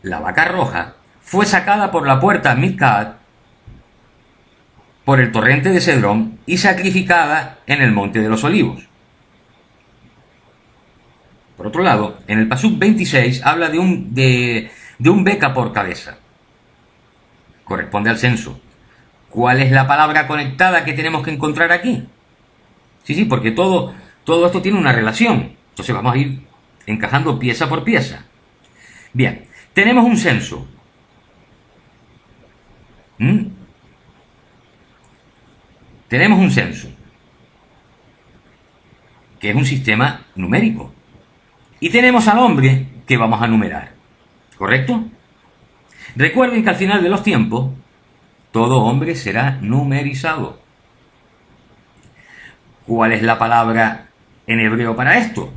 la vaca roja fue sacada por la puerta Midgard, por el torrente de Cedrón, y sacrificada en el Monte de los Olivos. Por otro lado, en el Pasuk 26 habla de un beca por cabeza. Corresponde al censo. ¿Cuál es la palabra conectada que tenemos que encontrar aquí? Sí, porque todo esto tiene una relación. Entonces vamos a ir encajando pieza por pieza. Bien, tenemos un censo. Tenemos un censo, que es un sistema numérico. Y tenemos al hombre que vamos a numerar. ¿Correcto? Recuerden que al final de los tiempos, todo hombre será numerizado. ¿Cuál es la palabra en hebreo para esto?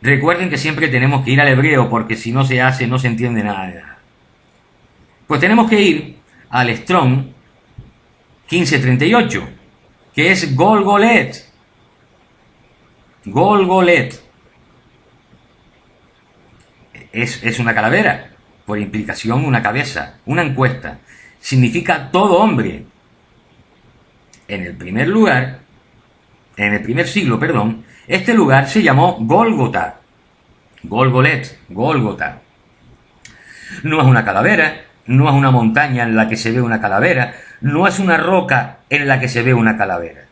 Recuerden que siempre tenemos que ir al hebreo, porque si no se hace, no se entiende nada de nada. Pues tenemos que ir al Strong 1538, que es Golgolet. Golgolet. Es una calavera, por implicación una cabeza, una encuesta. Significa todo hombre. En el primer siglo, este lugar se llamó Gólgota. Golgolet, Gólgota. No es una calavera, no es una montaña en la que se ve una calavera, no es una roca en la que se ve una calavera.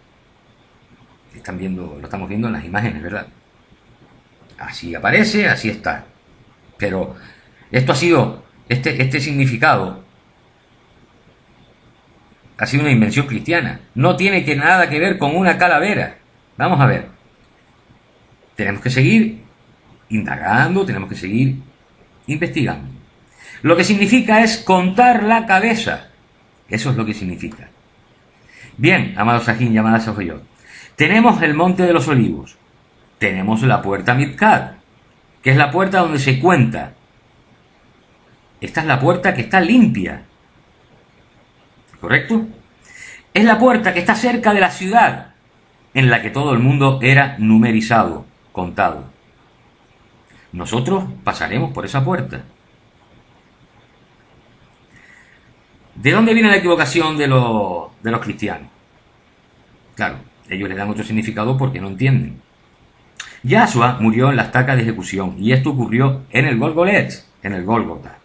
Lo estamos viendo en las imágenes, ¿verdad? Así aparece, así está. Pero esto ha sido, este significado ha sido una invención cristiana. No tiene nada que ver con una calavera. Vamos a ver. Tenemos que seguir indagando, tenemos que seguir investigando. Lo que significa es contar la cabeza. Eso es lo que significa. Bien, amados Ajín y amadas Ajoyot. Tenemos el Monte de los Olivos. tenemos la puerta Midkat, que es la puerta donde se cuenta. Esta es la puerta que está limpia, ¿correcto? Es la puerta que está cerca de la ciudad, en la que todo el mundo era numerizado, contado. Nosotros pasaremos por esa puerta. ¿De dónde viene la equivocación de los cristianos? Claro, ellos le dan otro significado porque no entienden. Yahshua murió en la estaca de ejecución, y esto ocurrió en el Golgolet, en el Gólgota.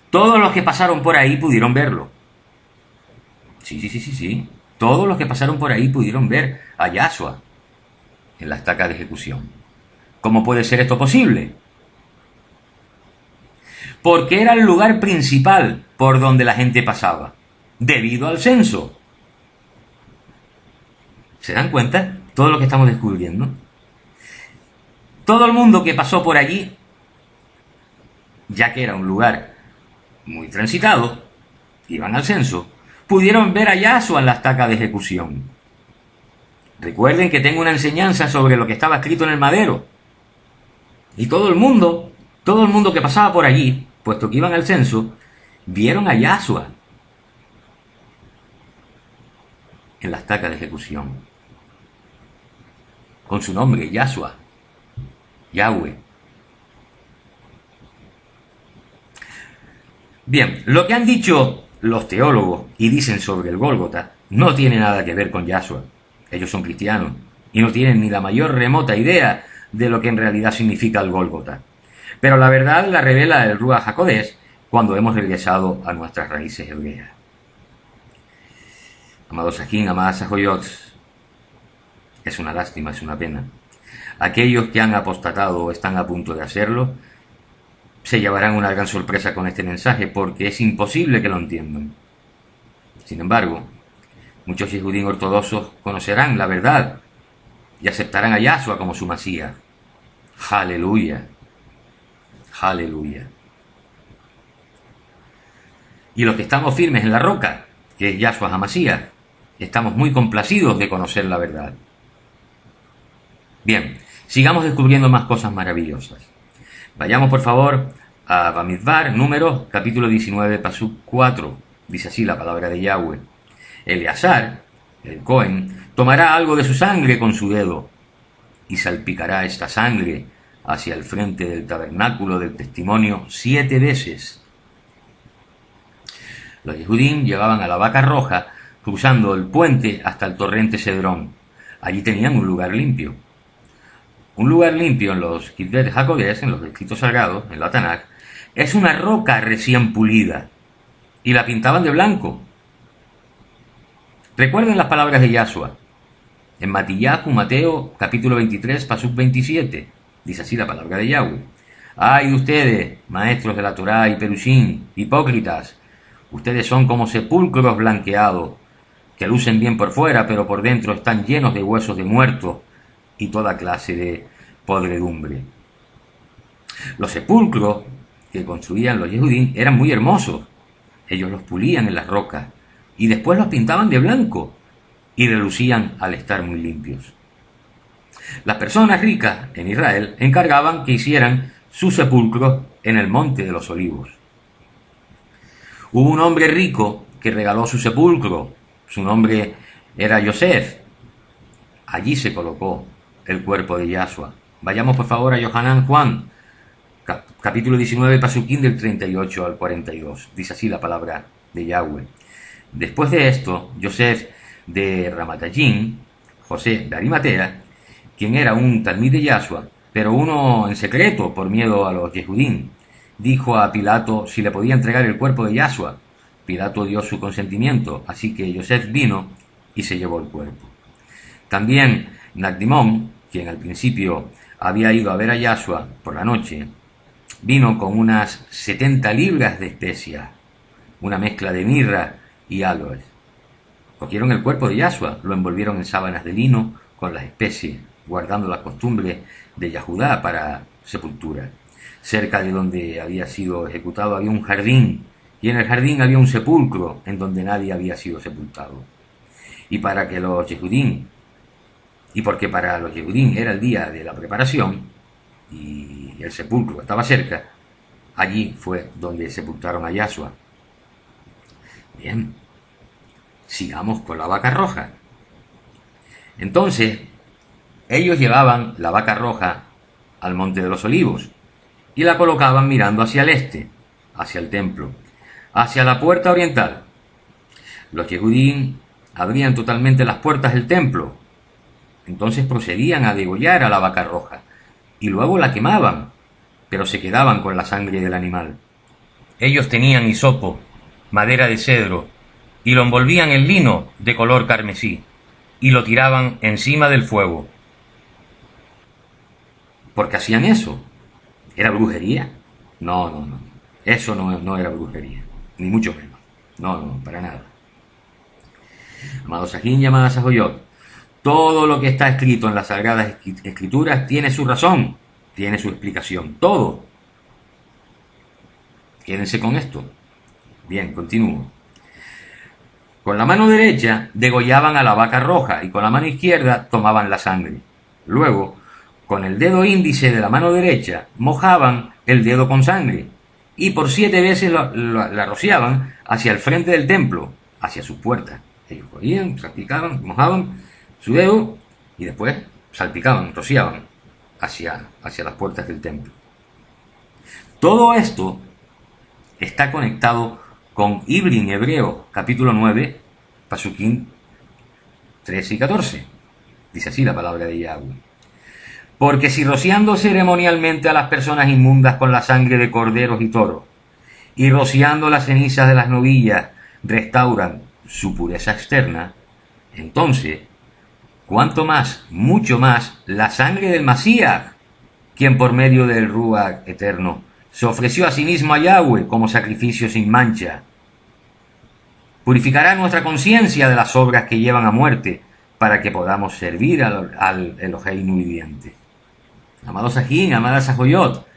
Todos los que pasaron por ahí pudieron verlo. Sí. Todos los que pasaron por ahí pudieron ver a Yahshua en la estaca de ejecución. ¿Cómo puede ser esto posible? Porque era el lugar principal por donde la gente pasaba, debido al censo. ¿Se dan cuenta? Todo lo que estamos descubriendo. Todo el mundo que pasó por allí, ya que era un lugar muy transitado, iban al censo, pudieron ver a Yahshua en la estaca de ejecución. Recuerden que tengo una enseñanza sobre lo que estaba escrito en el madero. Y todo el mundo que pasaba por allí, puesto que iban al censo, vieron a Yahshua en la estaca de ejecución, con su nombre, Yahshua, Yahweh. Bien, lo que han dicho los teólogos y dicen sobre el Gólgota no tiene nada que ver con Yahshua. Ellos son cristianos y no tienen ni la mayor remota idea de lo que en realidad significa el Gólgota. Pero la verdad la revela el Ruach HaKodesh cuando hemos regresado a nuestras raíces hebreas. Amados Sajín, amadas Sajoyot, es una lástima, es una pena. Aquellos que han apostatado o están a punto de hacerlo se llevarán una gran sorpresa con este mensaje, porque es imposible que lo entiendan. Sin embargo, muchos Yehudim ortodoxos conocerán la verdad y aceptarán a Yahshua como su Masías. ¡Aleluya! ¡Aleluya! Y los que estamos firmes en la roca, que es Yahshua HaMasías, estamos muy complacidos de conocer la verdad. Bien, sigamos descubriendo más cosas maravillosas. Vayamos por favor a Bamidbar, Números, capítulo 19, pasuk 4. Dice así la palabra de Yahweh. Eleazar, el Cohen, tomará algo de su sangre con su dedo y salpicará esta sangre hacia el frente del tabernáculo del testimonio 7 veces. Los Yehudim llevaban a la vaca roja cruzando el puente hasta el torrente Cedrón. Allí tenían un lugar limpio. Un lugar limpio en los Kitvet HaKodesh, en los escritos sagrados, en la Tanakh, es una roca recién pulida, y la pintaban de blanco. Recuerden las palabras de Yahshua en Mateo capítulo 23, pasuk 27. Dice así la palabra de Yahweh. ¡Ay de ustedes, maestros de la Torá y Perushim, hipócritas! Ustedes son como sepulcros blanqueados, que lucen bien por fuera, pero por dentro están llenos de huesos de muertos y toda clase de podredumbre. Los sepulcros que construían los Yehudim eran muy hermosos. Ellos los pulían en las rocas y después los pintaban de blanco y relucían al estar muy limpios. Las personas ricas en Israel encargaban que hicieran sus sepulcros en el monte de los olivos. Hubo un hombre rico que regaló su sepulcro. Su nombre era Yosef. Allí se colocó el cuerpo de Yahshua. Vayamos por favor a Yohanan Juan, capítulo 19, pasuquín del 38 al 42. Dice así la palabra de Yahweh. Después de esto, Yosef de Ramatayim, José de Arimatea, quien era un talmid de Yahshua, pero uno en secreto por miedo a los Yehudim, dijo a Pilato si le podía entregar el cuerpo de Yahshua. Pilato dio su consentimiento, así que Yosef vino y se llevó el cuerpo. También Nagdimón, quien al principio había ido a ver a Yahshua por la noche, vino con unas 70 libras de especias, una mezcla de mirra y aloes. Cogieron el cuerpo de Yahshua, lo envolvieron en sábanas de lino con las especies, guardando las costumbres de Yahudá para sepultura. Cerca de donde había sido ejecutado había un jardín, y en el jardín había un sepulcro en donde nadie había sido sepultado. Y para que los Yehudim y porque para los Yehudim era el día de la preparación y el sepulcro estaba cerca, allí fue donde sepultaron a Yahshua. Bien, sigamos con la vaca roja. Entonces, ellos llevaban la vaca roja al Monte de los Olivos y la colocaban mirando hacia el este, hacia el templo, hacia la puerta oriental. Los Yehudim abrían totalmente las puertas del templo. Entonces procedían a degollar a la vaca roja y luego la quemaban, pero se quedaban con la sangre del animal. Ellos tenían hisopo, madera de cedro, y lo envolvían en lino de color carmesí y lo tiraban encima del fuego. ¿Por qué hacían eso? ¿Era brujería? No. Eso no era brujería, ni mucho menos. No, para nada. Amados Sajín y amadas Sajoyot, todo lo que está escrito en las Sagradas Escrituras tiene su razón, tiene su explicación, todo. Quédense con esto. Bien, continúo. Con la mano derecha degollaban a la vaca roja y con la mano izquierda tomaban la sangre. Luego, con el dedo índice de la mano derecha mojaban el dedo con sangre y por 7 veces la rociaban hacia el frente del templo, hacia sus puertas. Ellos cogían, salpicaban, mojaban su dedo y después salpicaban, rociaban hacia las puertas del templo. Todo esto está conectado con Ibrin Hebreo, capítulo 9, Pasukim 13 y 14. Dice así la palabra de Yahweh. Porque si rociando ceremonialmente a las personas inmundas con la sangre de corderos y toros, y rociando las cenizas de las novillas restauran su pureza externa, entonces, cuanto más, mucho más, la sangre del Masías, quien por medio del Ruach eterno se ofreció a sí mismo a Yahweh como sacrificio sin mancha, purificará nuestra conciencia de las obras que llevan a muerte para que podamos servir al Eloheinu viviente. Amados Sajín, amadas Sajoyot,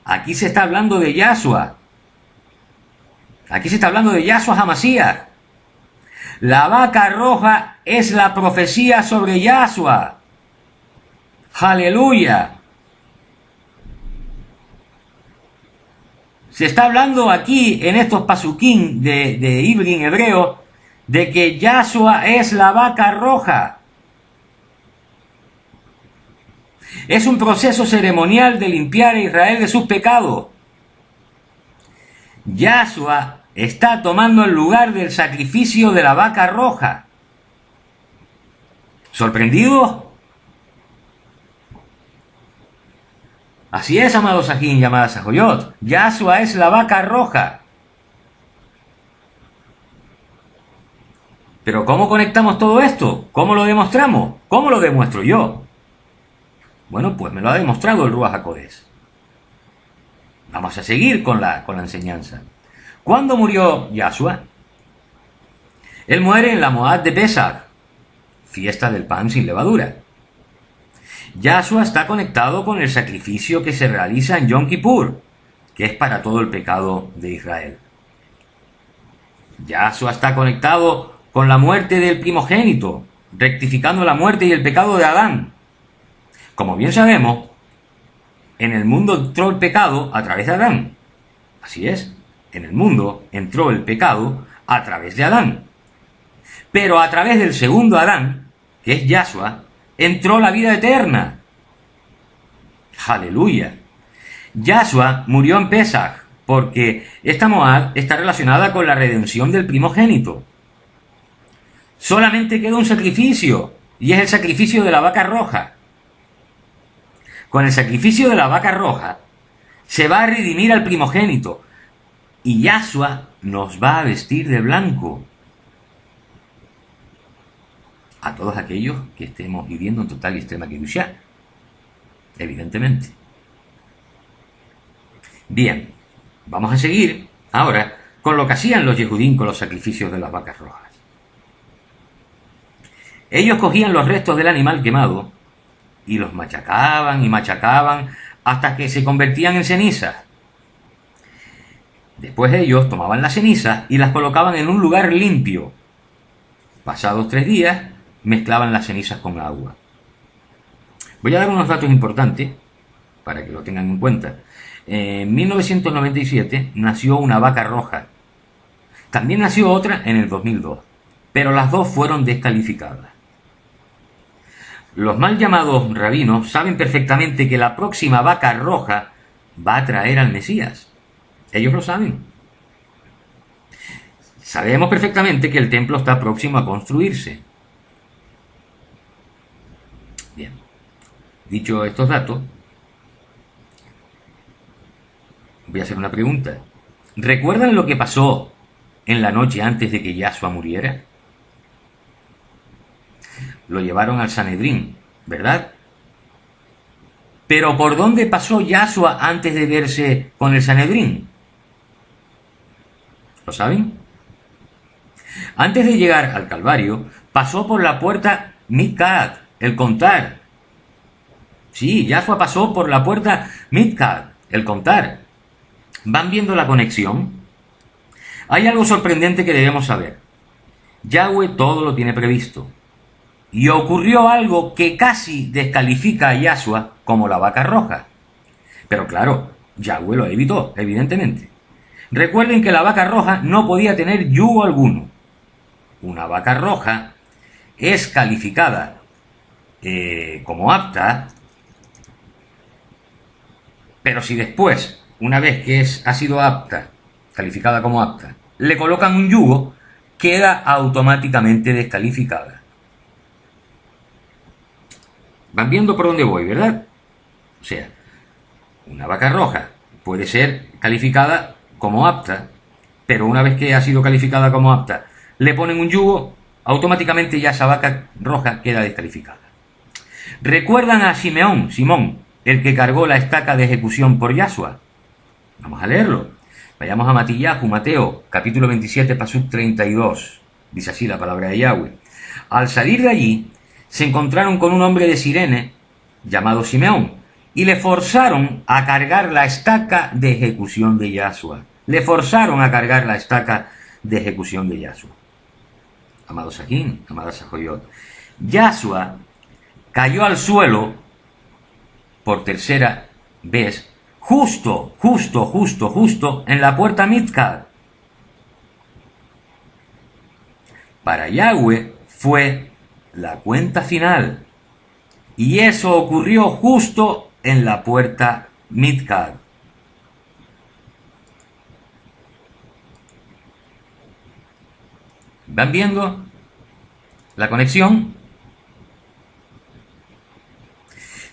aquí se está hablando de Yahshua. Aquí se está hablando de Yahshua HaMashiach. La vaca roja es la profecía sobre Yahshua. ¡Aleluya! Se está hablando aquí en estos pasuquín de Ibrin hebreo de que Yahshua es la vaca roja. Es un proceso ceremonial de limpiar a Israel de sus pecados. Yahshua está tomando el lugar del sacrificio de la vaca roja. ¿Sorprendidos? Así es, amados Sajín y amadas Sajoyot. Yahshua es la vaca roja. Pero ¿cómo conectamos todo esto? ¿Cómo lo demostramos? ¿Cómo lo demuestro yo? Bueno, pues me lo ha demostrado el Ruach HaKodesh. Vamos a seguir con la enseñanza. ¿Cuándo murió Yahshua? Él muere en la Moed de Pesach, fiesta del pan sin levadura. Yahshua está conectado con el sacrificio que se realiza en Yom Kippur, que es para todo el pecado de Israel. Yahshua está conectado con la muerte del primogénito, rectificando la muerte y el pecado de Adán. Como bien sabemos, en el mundo entró el pecado a través de Adán. Así es, en el mundo entró el pecado a través de Adán. Pero a través del segundo Adán, que es Yahshua, entró la vida eterna. ¡Aleluya! Yahshua murió en Pesach, porque esta Moed está relacionada con la redención del primogénito. Solamente queda un sacrificio, y es el sacrificio de la vaca roja. Con el sacrificio de la vaca roja se va a redimir al primogénito y Yahshua nos va a vestir de blanco a todos aquellos que estemos viviendo en total y extrema kedushá, evidentemente. Bien, vamos a seguir ahora con lo que hacían los Yehudim con los sacrificios de las vacas rojas. Ellos cogían los restos del animal quemado y los machacaban y machacaban hasta que se convertían en cenizas. Después ellos tomaban las cenizas y las colocaban en un lugar limpio. Pasados 3 días, mezclaban las cenizas con agua. Voy a dar unos datos importantes para que lo tengan en cuenta. En 1997 nació una vaca roja. También nació otra en el 2002, pero las dos fueron descalificadas. Los mal llamados rabinos saben perfectamente que la próxima vaca roja va a traer al Mesías. Ellos lo saben. Sabemos perfectamente que el templo está próximo a construirse. Bien, dicho estos datos, voy a hacer una pregunta. ¿Recuerdan lo que pasó en la noche antes de que Yahshua muriera? Lo llevaron al Sanedrín, ¿verdad? Pero ¿por dónde pasó Yahshua antes de verse con el Sanedrín? ¿Lo saben? Antes de llegar al Calvario, pasó por la puerta Midgad, el contar. Sí, Yahshua pasó por la puerta Midgad, el contar. ¿Van viendo la conexión? Hay algo sorprendente que debemos saber. Yahweh todo lo tiene previsto. Y ocurrió algo que casi descalifica a Yahshua como la vaca roja. Pero claro, Yahweh lo evitó, evidentemente. Recuerden que la vaca roja no podía tener yugo alguno. Una vaca roja es calificada como apta, pero si después, una vez que ha sido apta, calificada como apta, le colocan un yugo, queda automáticamente descalificada. Van viendo por dónde voy, ¿verdad? O sea, una vaca roja puede ser calificada como apta, pero una vez que ha sido calificada como apta, le ponen un yugo, automáticamente ya esa vaca roja queda descalificada. ¿Recuerdan a Simón, el que cargó la estaca de ejecución por Yahshua? Vamos a leerlo. Vayamos a Mateo, capítulo 27, pasuk 32. Dice así la palabra de Yahweh. Al salir de allí, se encontraron con un hombre de Cirene, llamado Simeón, y le forzaron a cargar la estaca de ejecución de Yahshua. Le forzaron a cargar la estaca de ejecución de Yahshua. Amado Sajín, amada Sajoyot, Yahshua cayó al suelo por tercera vez, justo en la puerta Midgad. Para Yahweh fue la cuenta final, y eso ocurrió justo en la puerta Midgad. ¿Van viendo la conexión?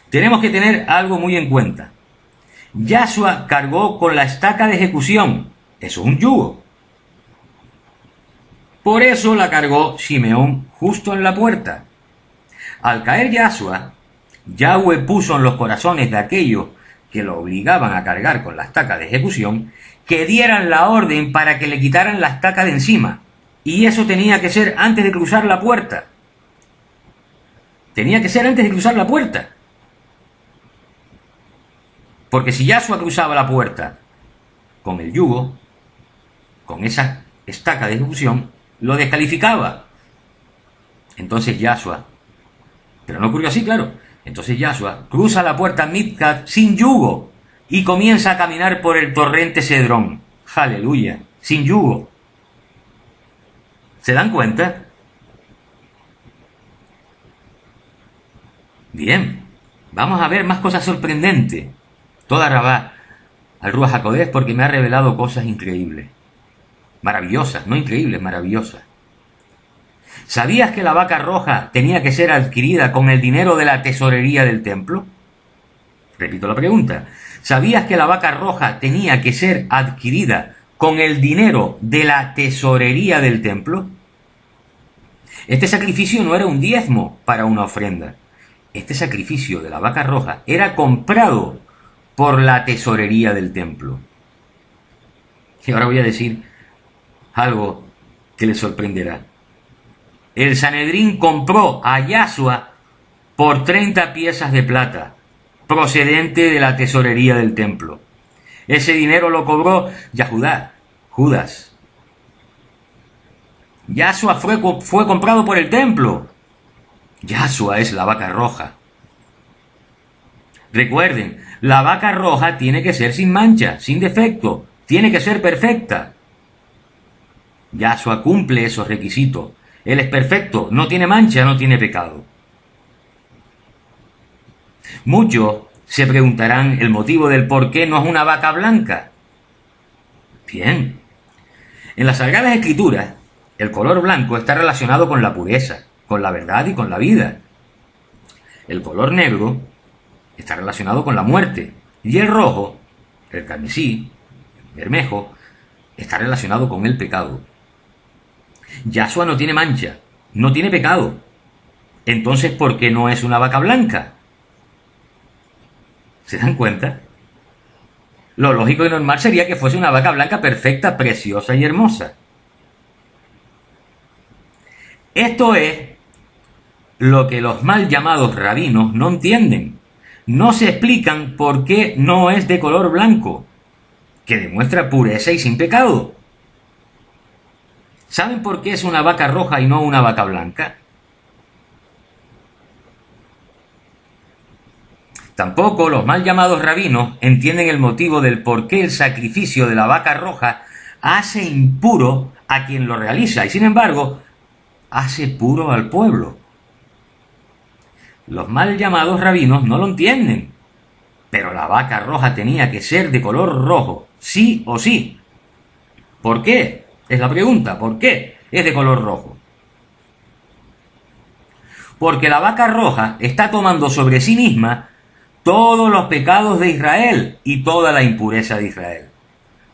Tenemos que tener algo muy en cuenta. Yahshua cargó con la estaca de ejecución. Eso es un yugo. Por eso la cargó Simeón justo en la puerta. Al caer Yahshua, Yahweh puso en los corazones de aquellos que lo obligaban a cargar con la estaca de ejecución que dieran la orden para que le quitaran la estaca de encima. Y eso tenía que ser antes de cruzar la puerta. Tenía que ser antes de cruzar la puerta. Porque si Yahshua cruzaba la puerta con el yugo, con esa estaca de ejecución, lo descalificaba. Entonces Yahshua, pero no ocurrió así, claro. Entonces Yahshua cruza la puerta Midgad sin yugo y comienza a caminar por el torrente Cedrón. Aleluya, sin yugo. ¿Se dan cuenta? Bien, vamos a ver más cosas sorprendentes. Toda Rabá al Ruach HaKodesh, porque me ha revelado cosas increíbles. Maravillosas, no increíbles, maravillosas. ¿Sabías que la vaca roja tenía que ser adquirida con el dinero de la tesorería del templo? Repito la pregunta. ¿Sabías que la vaca roja tenía que ser adquirida con el dinero de la tesorería del templo? Este sacrificio no era un diezmo para una ofrenda. Este sacrificio de la vaca roja era comprado por la tesorería del templo. Y ahora voy a decir algo que les sorprenderá. El Sanedrín compró a Yahshua por 30 piezas de plata, procedente de la tesorería del templo. Ese dinero lo cobró Judas. Yahshua fue comprado por el templo. Yahshua es la vaca roja. Recuerden, la vaca roja tiene que ser sin mancha, sin defecto, tiene que ser perfecta. Yahshua cumple esos requisitos. Él es perfecto, no tiene mancha, no tiene pecado. Muchos se preguntarán el motivo del por qué no es una vaca blanca. Bien, en las Sagradas Escrituras, el color blanco está relacionado con la pureza, con la verdad y con la vida. El color negro está relacionado con la muerte. Y el rojo, el carmesí, el bermejo, está relacionado con el pecado. Yahshua no tiene mancha, no tiene pecado. Entonces, ¿por qué no es una vaca blanca? ¿Se dan cuenta? Lo lógico y normal sería que fuese una vaca blanca perfecta, preciosa y hermosa. Esto es lo que los mal llamados rabinos no entienden. No se explican por qué no es de color blanco, que demuestra pureza y sin pecado. ¿Saben por qué es una vaca roja y no una vaca blanca? Tampoco los mal llamados rabinos entienden el motivo del por qué el sacrificio de la vaca roja hace impuro a quien lo realiza y sin embargo hace puro al pueblo. Los mal llamados rabinos no lo entienden, pero la vaca roja tenía que ser de color rojo, sí o sí. ¿Por qué? Es la pregunta, ¿por qué es de color rojo? Porque la vaca roja está tomando sobre sí misma todos los pecados de Israel y toda la impureza de Israel.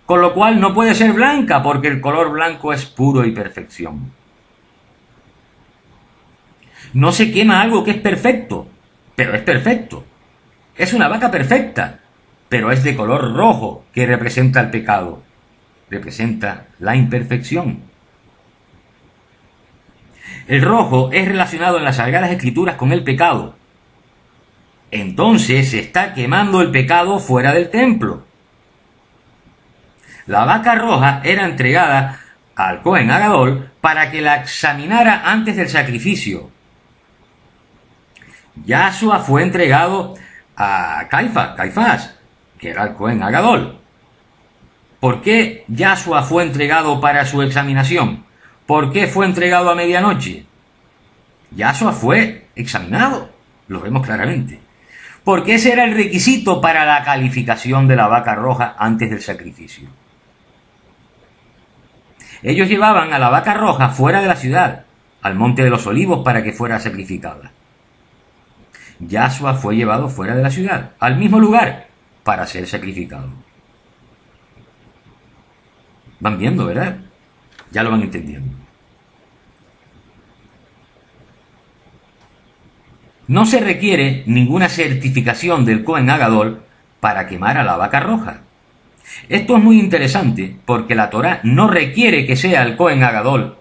Con lo cual no puede ser blanca porque el color blanco es puro y perfección. No se quema algo que es perfecto, pero es perfecto. Es una vaca perfecta, pero es de color rojo que representa el pecado, representa la imperfección. El rojo es relacionado en las Sagradas Escrituras con el pecado. Entonces se está quemando el pecado fuera del templo. La vaca roja era entregada al Cohen Agadol para que la examinara antes del sacrificio. Yahshua fue entregado a Caifás, que era el Cohen Agadol. ¿Por qué Yahshua fue entregado para su examinación? ¿Por qué fue entregado a medianoche? Yahshua fue examinado, lo vemos claramente. Porque ese era el requisito para la calificación de la vaca roja antes del sacrificio. Ellos llevaban a la vaca roja fuera de la ciudad, al monte de los olivos, para que fuera sacrificada. Yahshua fue llevado fuera de la ciudad, al mismo lugar, para ser sacrificado. Van viendo, ¿verdad? Ya lo van entendiendo. No se requiere ninguna certificación del Cohen Agadol para quemar a la vaca roja. Esto es muy interesante porque la Torá no requiere que sea el Cohen Agadol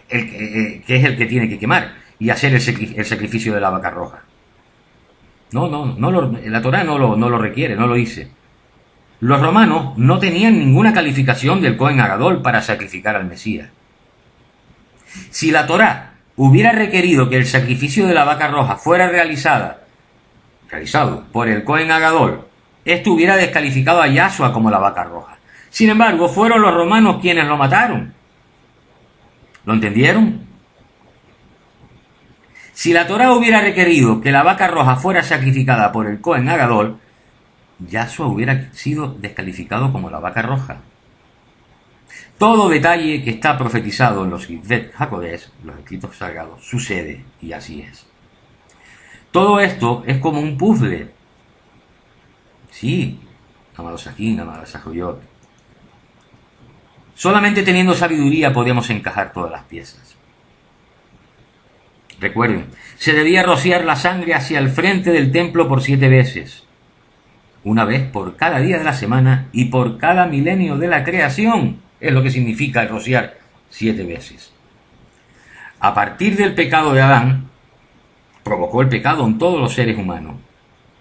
que es el que tiene que quemar y hacer el sacrificio de la vaca roja. La Torá no lo requiere, no lo dice. Los romanos no tenían ninguna calificación del Cohen Agadol para sacrificar al Mesías. Si la Torá hubiera requerido que el sacrificio de la vaca roja fuera realizado por el Cohen Agadol, esto hubiera descalificado a Yahshua como la vaca roja. Sin embargo, fueron los romanos quienes lo mataron. ¿Lo entendieron? Si la Torá hubiera requerido que la vaca roja fuera sacrificada por el Cohen Agadol, Yahshua hubiera sido descalificado como la vaca roja. Todo detalle que está profetizado en los Gidvet HaKodesh, los escritos sagrados, sucede, y así es. Todo esto es como un puzzle. Sí, amados Sajín, amados Sajoyot. Solamente teniendo sabiduría podíamos encajar todas las piezas. Recuerden, se debía rociar la sangre hacia el frente del templo por 7 veces. Una vez por cada día de la semana y por cada milenio de la creación. Es lo que significa el rociar 7 veces. A partir del pecado de Adán, provocó el pecado en todos los seres humanos.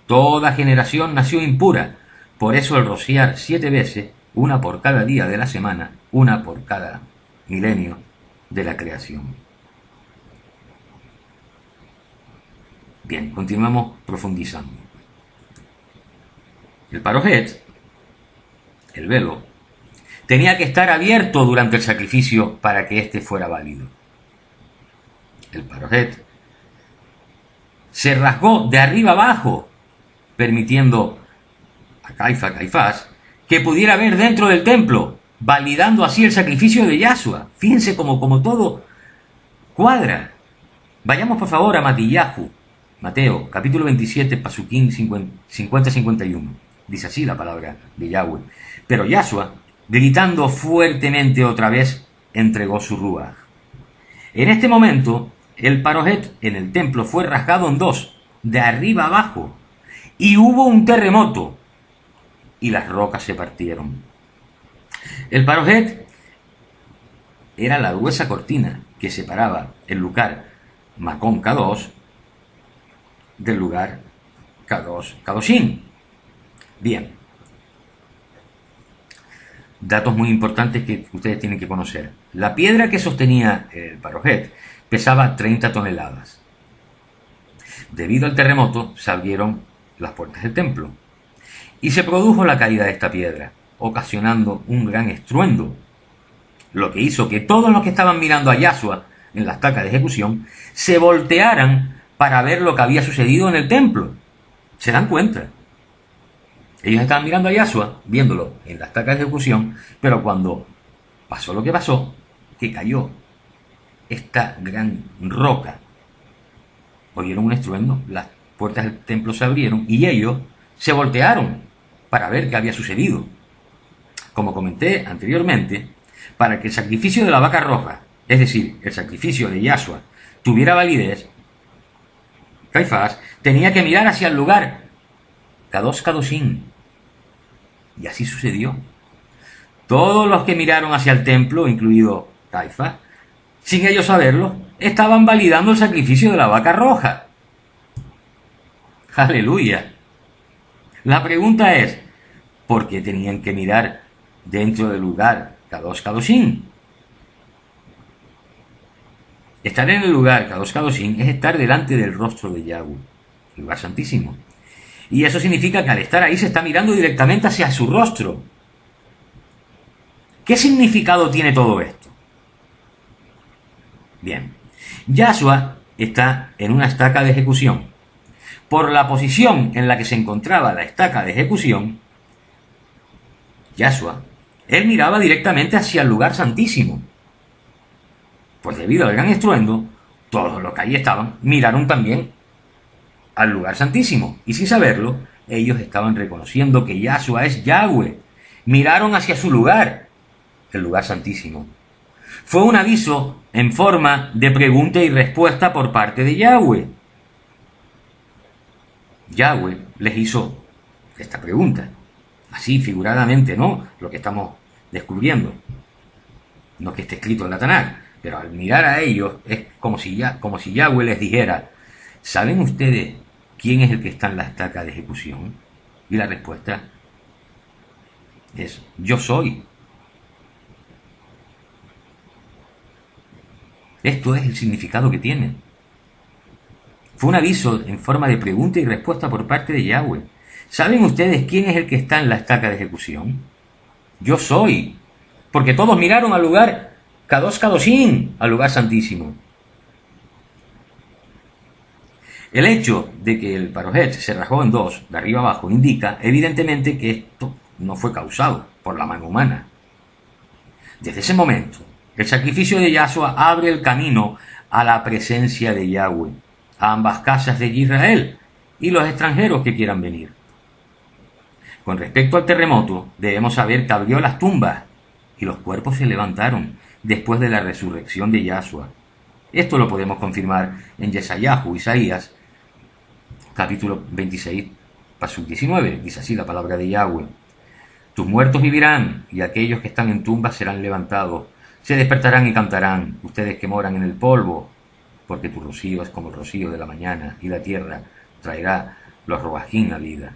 Toda generación nació impura. Por eso el rociar 7 veces, una por cada día de la semana, una por cada milenio de la creación. Bien, continuamos profundizando. El parojet, el velo, tenía que estar abierto durante el sacrificio para que éste fuera válido. El parojet se rasgó de arriba abajo, permitiendo a Caifás que pudiera ver dentro del templo, validando así el sacrificio de Yahshua. Fíjense como todo cuadra. Vayamos por favor a Mateo, capítulo 27, Pasuquín 50-51. Dice así la palabra de Yahweh. Pero Yahshua, gritando fuertemente otra vez, entregó su ruaj. En este momento, el parojet en el templo fue rasgado en dos, de arriba abajo, y hubo un terremoto, y las rocas se partieron. El parojet era la gruesa cortina que separaba el lugar Macón Kadosh del lugar Kadoshim. Bien. Datos muy importantes que ustedes tienen que conocer. La piedra que sostenía el parojet pesaba 30 toneladas. Debido al terremoto se abrieron las puertas del templo y se produjo la caída de esta piedra, ocasionando un gran estruendo, lo que hizo que todos los que estaban mirando a Yahshua en la estaca de ejecución se voltearan para ver lo que había sucedido en el templo. ¿Se dan cuenta? Ellos estaban mirando a Yahshua, viéndolo en la estaca de ejecución, pero cuando pasó lo que pasó, que cayó esta gran roca, oyeron un estruendo, las puertas del templo se abrieron y ellos se voltearon para ver qué había sucedido. Como comenté anteriormente, para que el sacrificio de la vaca roja, es decir, el sacrificio de Yahshua, tuviera validez, Caifás tenía que mirar hacia el lugar Kadosh Kadoshim. Y así sucedió. Todos los que miraron hacia el templo, incluido Caifás, sin ellos saberlo, estaban validando el sacrificio de la vaca roja. ¡Aleluya! La pregunta es, ¿por qué tenían que mirar dentro del lugar Kadosh Kadoshim? Estar en el lugar Kadosh Kadoshim es estar delante del rostro de Yahweh, el lugar santísimo. Y eso significa que al estar ahí se está mirando directamente hacia su rostro. ¿Qué significado tiene todo esto? Bien, Yahshua está en una estaca de ejecución. Por la posición en la que se encontraba la estaca de ejecución, Yahshua, él miraba directamente hacia el lugar santísimo. Pues debido al gran estruendo, todos los que allí estaban miraron también al lugar santísimo. Y sin saberlo, ellos estaban reconociendo que Yahshua es Yahweh. Miraron hacia su lugar, el lugar santísimo. Fue un aviso en forma de pregunta y respuesta por parte de Yahweh. Yahweh les hizo esta pregunta. Así figuradamente, ¿no? Lo que estamos descubriendo. No que esté escrito en la Tanakh, pero al mirar a ellos es como si Yahweh les dijera: ¿saben ustedes quién es el que está en la estaca de ejecución? Y la respuesta es: yo soy. Esto es el significado que tiene. Fue un aviso en forma de pregunta y respuesta por parte de Yahweh. ¿Saben ustedes quién es el que está en la estaca de ejecución? Yo soy. Porque todos miraron al lugar Kadosh Kadoshim, al lugar santísimo. El hecho de que el parojet se rajó en dos, de arriba abajo, indica evidentemente que esto no fue causado por la mano humana. Desde ese momento, el sacrificio de Yahshua abre el camino a la presencia de Yahweh, a ambas casas de Israel y los extranjeros que quieran venir. Con respecto al terremoto, debemos saber que abrió las tumbas y los cuerpos se levantaron después de la resurrección de Yahshua. Esto lo podemos confirmar en Isaías, capítulo 26, pasuk 19. Dice así la palabra de Yahweh: tus muertos vivirán, y aquellos que están en tumbas serán levantados. Se despertarán y cantarán, ustedes que moran en el polvo, porque tu rocío es como el rocío de la mañana, y la tierra traerá los robajín a vida.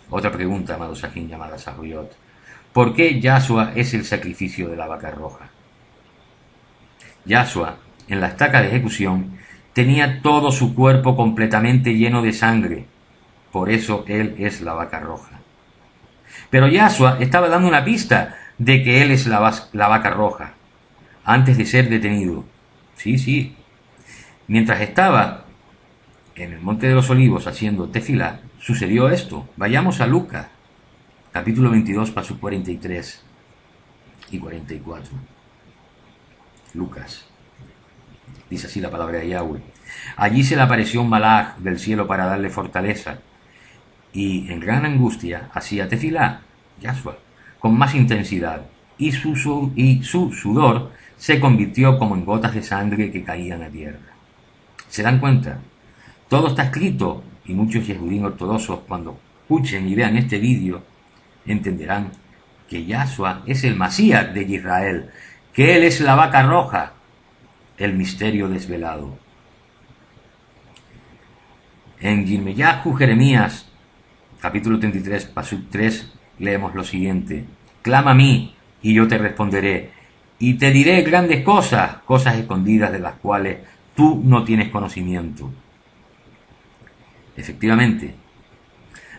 Otra pregunta, amado Sajín, llamada Sahuyot: ¿por qué Yahshua es el sacrificio de la vaca roja? Yahshua, en la estaca de ejecución, tenía todo su cuerpo completamente lleno de sangre, Por eso él es la vaca roja. Pero Yahshua estaba dando una pista de que él es la vaca roja, antes de ser detenido. Sí, sí. Mientras estaba en el Monte de los Olivos haciendo tefilá, sucedió esto. Vayamos a Lucas, capítulo 22, pasos 43 y 44. Lucas. Dice así la palabra de Yahweh. Allí se le apareció un malaj del cielo para darle fortaleza, y en gran angustia hacía tefilá, Yahshua, con más intensidad, y su sudor se convirtió como en gotas de sangre que caían a tierra. ¿Se dan cuenta? Todo está escrito, y muchos yehudín ortodoxos, cuando escuchen y vean este vídeo, entenderán que Yahshua es el Masías de Israel, que él es la vaca roja, el misterio desvelado. En Yirmeyahu Jeremías, capítulo 33, pasuk 3, leemos lo siguiente: clama a mí, y yo te responderé, y te diré grandes cosas, cosas escondidas de las cuales tú no tienes conocimiento. Efectivamente,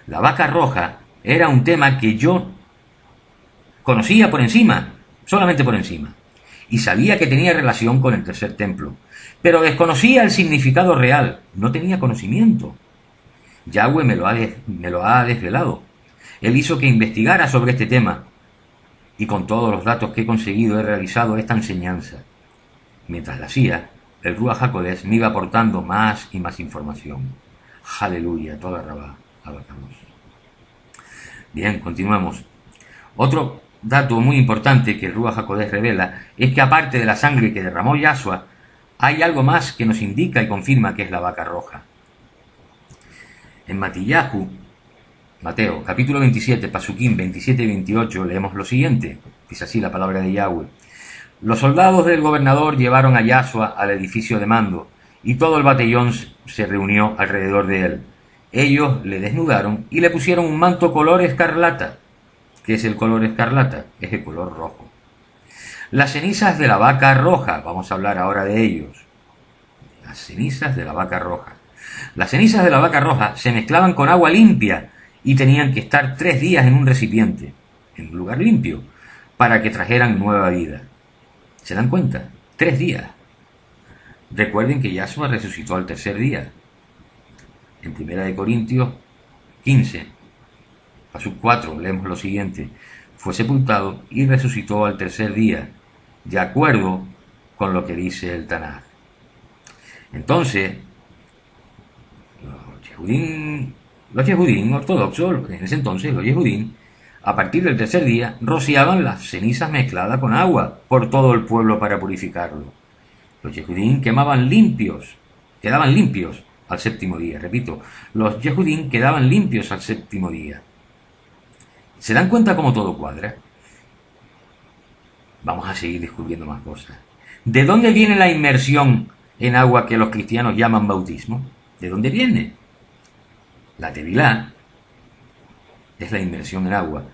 la vaca roja era un tema que yo conocía por encima, solamente por encima, y sabía que tenía relación con el tercer templo, pero desconocía el significado real, no tenía conocimiento. Yahweh me lo ha desvelado. Él hizo que investigara sobre este tema, y con todos los datos que he conseguido he realizado esta enseñanza. Mientras la hacía, el Ruach HaKodesh me iba aportando más y más información. Aleluya, toda Rabá, abarcamos. Bien, continuamos. Otro dato muy importante que el Ruach HaKodesh revela es que aparte de la sangre que derramó Yahshua, hay algo más que nos indica y confirma que es la vaca roja. En Mateo, capítulo 27, pasuquín 27 y 28, leemos lo siguiente. Dice así la palabra de Yahweh. Los soldados del gobernador llevaron a Yahshua al edificio de mando, y todo el batallón se reunió alrededor de él. Ellos le desnudaron y le pusieron un manto color escarlata. ¿Qué es el color escarlata? Es el color rojo. Las cenizas de la vaca roja, vamos a hablar ahora de ellos. Las cenizas de la vaca roja. Las cenizas de la vaca roja se mezclaban con agua limpia y tenían que estar 3 días en un recipiente, en un lugar limpio, para que trajeran nueva vida. ¿Se dan cuenta? 3 días. Recuerden que Yahshua resucitó al tercer día. En 1 Corintios 15, pasuk 4, leemos lo siguiente. Fue sepultado y resucitó al tercer día, de acuerdo con lo que dice el Tanaj. Entonces, los yehudín ortodoxos, en ese entonces los yehudín, a partir del tercer día, rociaban las cenizas mezcladas con agua por todo el pueblo para purificarlo. Los yehudín quedaban limpios al séptimo día. Repito, los yehudín quedaban limpios al séptimo día. ¿Se dan cuenta cómo todo cuadra? Vamos a seguir descubriendo más cosas. ¿De dónde viene la inmersión en agua que los cristianos llaman bautismo? ¿De dónde viene? La tevilá es la inmersión en agua.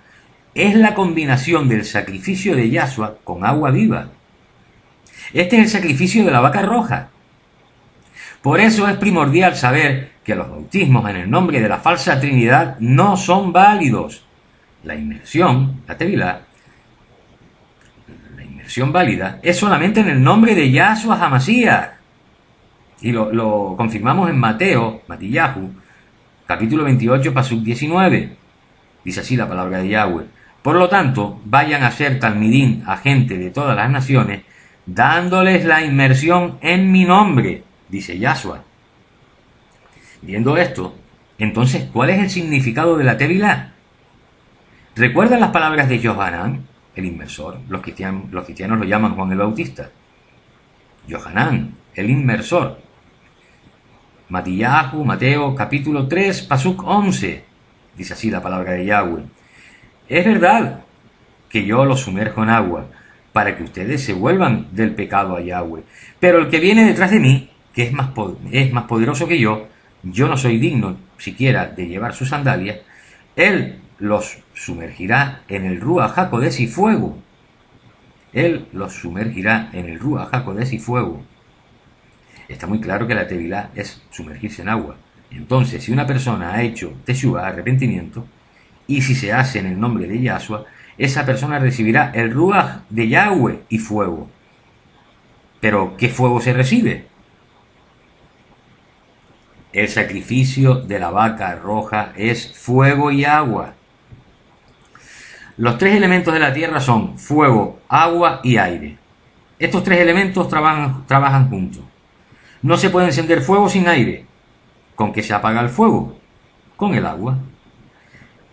Es la combinación del sacrificio de Yahshua con agua viva. Este es el sacrificio de la vaca roja. Por eso es primordial saber que los bautismos en el nombre de la falsa Trinidad no son válidos. La inmersión, la tevilá, la inmersión válida es solamente en el nombre de Yahshua HaMashiach. Y lo confirmamos en Matillahu, capítulo 28, pasuk 19. Dice así la palabra de Yahweh. Por lo tanto, vayan a ser talmidín a gente de todas las naciones, dándoles la inmersión en mi nombre, dice Yahshua. Viendo esto, entonces, ¿cuál es el significado de la tevilá? ¿Recuerdan las palabras de Yohanan, el inmersor? Los cristianos lo llaman Juan el Bautista. Yohanan, el inmersor. Matillahu, Mateo, capítulo 3, pasuk 11. Dice así la palabra de Yahweh. Es verdad que yo los sumerjo en agua para que ustedes se vuelvan del pecado a Yahweh. Pero el que viene detrás de mí, que es más poderoso que yo no soy digno siquiera de llevar sus sandalias, él los sumergirá en el Ruach HaKodesh y fuego. Él los sumergirá en el Ruach HaKodesh y fuego. Está muy claro que la tevilá es sumergirse en agua. Entonces, si una persona ha hecho teshuvá, arrepentimiento, y si se hace en el nombre de Yahshua, esa persona recibirá el Ruach de Yahweh y fuego. ¿Pero qué fuego se recibe? El sacrificio de la vaca roja es fuego y agua. Los tres elementos de la tierra son fuego, agua y aire. Estos tres elementos trabajan juntos. No se puede encender fuego sin aire. ¿Con qué se apaga el fuego? Con el agua.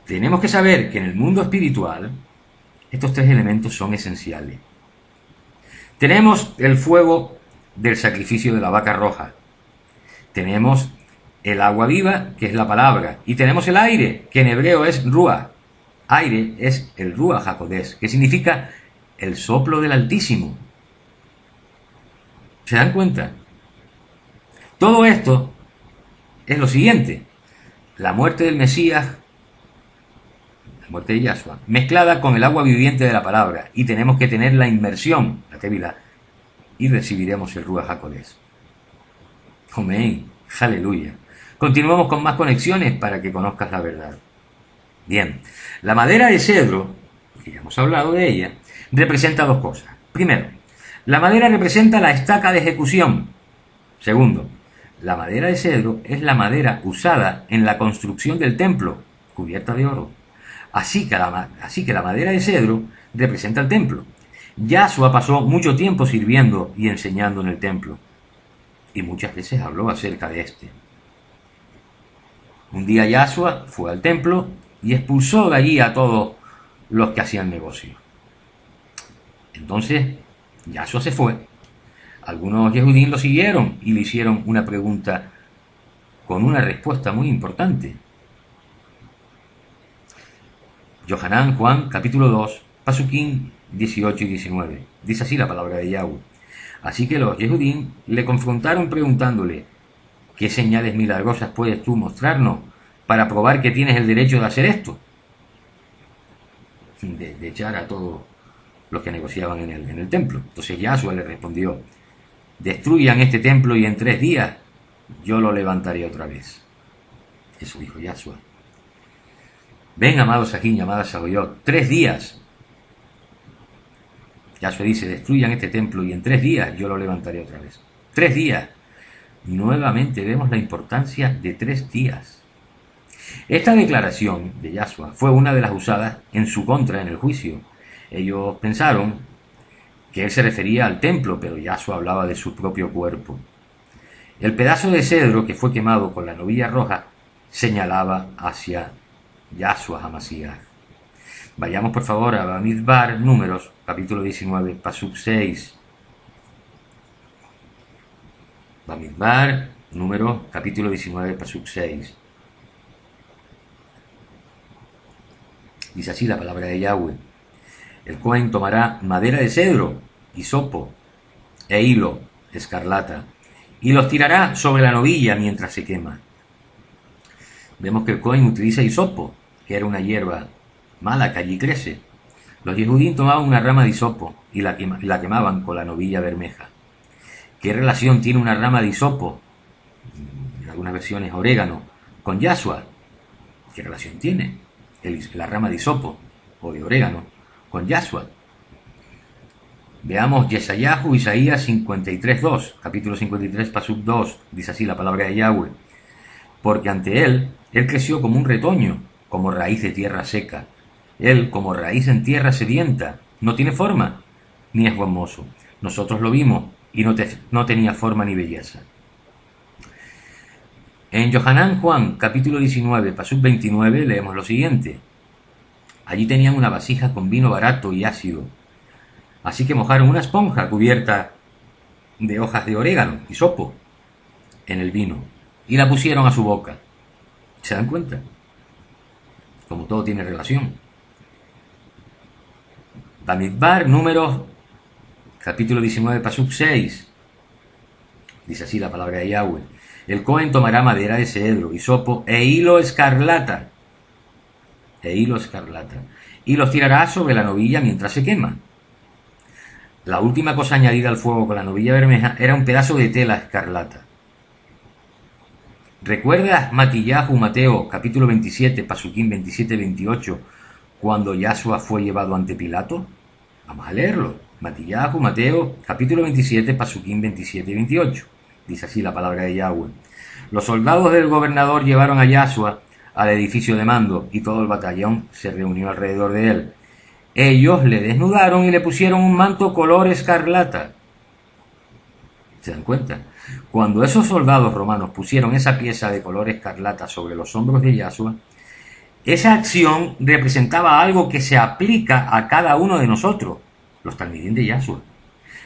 Tenemos que saber que en el mundo espiritual estos tres elementos son esenciales. Tenemos el fuego del sacrificio de la vaca roja. Tenemos el agua viva, que es la palabra. Y tenemos el aire, que en hebreo es ruach. Aire es el ruach hakodesh, que significa el soplo del Altísimo. ¿Se dan cuenta? Todo esto es lo siguiente: la muerte del Mesías, la muerte de Yahshua, mezclada con el agua viviente de la palabra, y tenemos que tener la inmersión, la tevilá, y recibiremos el Ruach HaKodesh. Amén, aleluya. Continuamos con más conexiones para que conozcas la verdad. Bien, la madera de cedro, que ya hemos hablado de ella, representa dos cosas. Primero, la madera representa la estaca de ejecución. Segundo, la madera de cedro es la madera usada en la construcción del templo, cubierta de oro. Así que la madera de cedro representa el templo. Yahshua pasó mucho tiempo sirviendo y enseñando en el templo, y muchas veces habló acerca de este. Un día Yahshua fue al templo y expulsó de allí a todos los que hacían negocio. Entonces Yahshua se fue. Algunos Yehudim lo siguieron y le hicieron una pregunta con una respuesta muy importante. Yohanan, Juan, capítulo 2, Pasukim 18 y 19. Dice así la palabra de Yahweh. Así que los Yehudim le confrontaron preguntándole: ¿qué señales milagrosas puedes tú mostrarnos para probar que tienes el derecho de hacer esto? De echar a todos los que negociaban en el templo. Entonces Yahshua le respondió: destruyan este templo y en 3 días yo lo levantaré otra vez. Eso dijo Yahshua. Ven, amados Sajín, amadas Sagoyot, 3 días. Yahshua dice: destruyan este templo y en 3 días yo lo levantaré otra vez. 3 días. Nuevamente vemos la importancia de 3 días. Esta declaración de Yahshua fue una de las usadas en su contra en el juicio. Ellos pensaron que él se refería al templo, pero Yahshua hablaba de su propio cuerpo. El pedazo de cedro que fue quemado con la novilla roja señalaba hacia Yahshua HaMashiach. Vayamos por favor a Bamidbar, Números, capítulo 19, Pasuk 6. Bamidbar, Números, capítulo 19, Pasuk 6. Dice así la palabra de Yahweh: el Cohen tomará madera de cedro, hisopo e hilo escarlata, y los tirará sobre la novilla mientras se quema. Vemos que el Cohen utiliza hisopo, que era una hierba mala que allí crece. Los Yehudim tomaban una rama de hisopo y la quemaban con la novilla bermeja. ¿Qué relación tiene una rama de hisopo, en algunas versiones orégano, con Yahshua? ¿Qué relación tiene la rama de hisopo o de orégano con Yahshua? Veamos Yesayahu, Isaías 53.2, capítulo 53, Pasuk 2, dice así la palabra de Yahweh: porque ante él creció como un retoño, como raíz de tierra seca. Él, como raíz en tierra sedienta, no tiene forma, ni es buen mozo. Nosotros lo vimos y no tenía forma ni belleza. En Yohanan, Juan, capítulo 19, Pasuk 29, leemos lo siguiente: allí tenían una vasija con vino barato y ácido. Así que mojaron una esponja cubierta de hojas de orégano y hisopo en el vino y la pusieron a su boca. ¿Se dan cuenta? Como todo tiene relación. Bamidbar, Números, capítulo 19, Pasuk 6. Dice así la palabra de Yahweh: el Cohen tomará madera de cedro, hisopo e hilo escarlata. Y los tirará sobre la novilla mientras se quema. La última cosa añadida al fuego con la novilla bermeja era un pedazo de tela escarlata. ¿Recuerdas Matillahu Mateo, capítulo 27, Pasuquín 27-28, cuando Yahshua fue llevado ante Pilato? Vamos a leerlo. Matillahu Mateo, capítulo 27, Pasuquín 27-28. Dice así la palabra de Yahweh. Los soldados del gobernador llevaron a Yahshua al edificio de mando y todo el batallón se reunió alrededor de él. Ellos le desnudaron y le pusieron un manto color escarlata. ¿Se dan cuenta? Cuando esos soldados romanos pusieron esa pieza de color escarlata sobre los hombros de Yahshua, esa acción representaba algo que se aplica a cada uno de nosotros, los talmidín de Yahshua.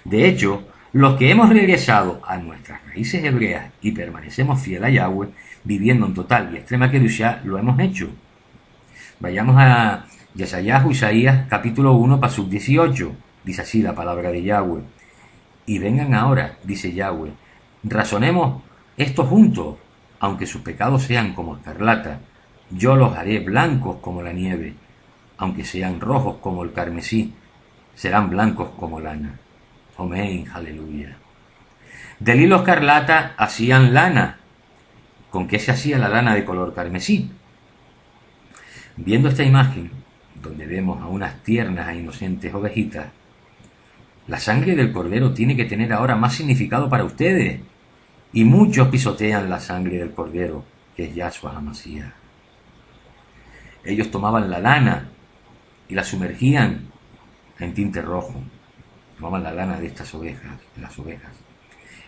De hecho, los que hemos regresado a nuestras raíces hebreas y permanecemos fiel a Yahweh, viviendo en total y extrema kedushá, lo hemos hecho. Vayamos a Yeshayahu, Isaías, capítulo 1, pasuk 18. Dice así la palabra de Yahweh. Y vengan ahora, dice Yahweh, razonemos esto juntos, aunque sus pecados sean como escarlata, yo los haré blancos como la nieve, aunque sean rojos como el carmesí, serán blancos como lana. Amén, aleluya. Del hilo escarlata hacían lana. ¿Con qué se hacía la lana de color carmesí? Viendo esta imagen, donde vemos a unas tiernas e inocentes ovejitas, la sangre del cordero tiene que tener ahora más significado para ustedes. Y muchos pisotean la sangre del cordero, que es Yahshua HaMashiach. Ellos tomaban la lana y la sumergían en tinte rojo. Tomaban la lana de estas ovejas, de las ovejas,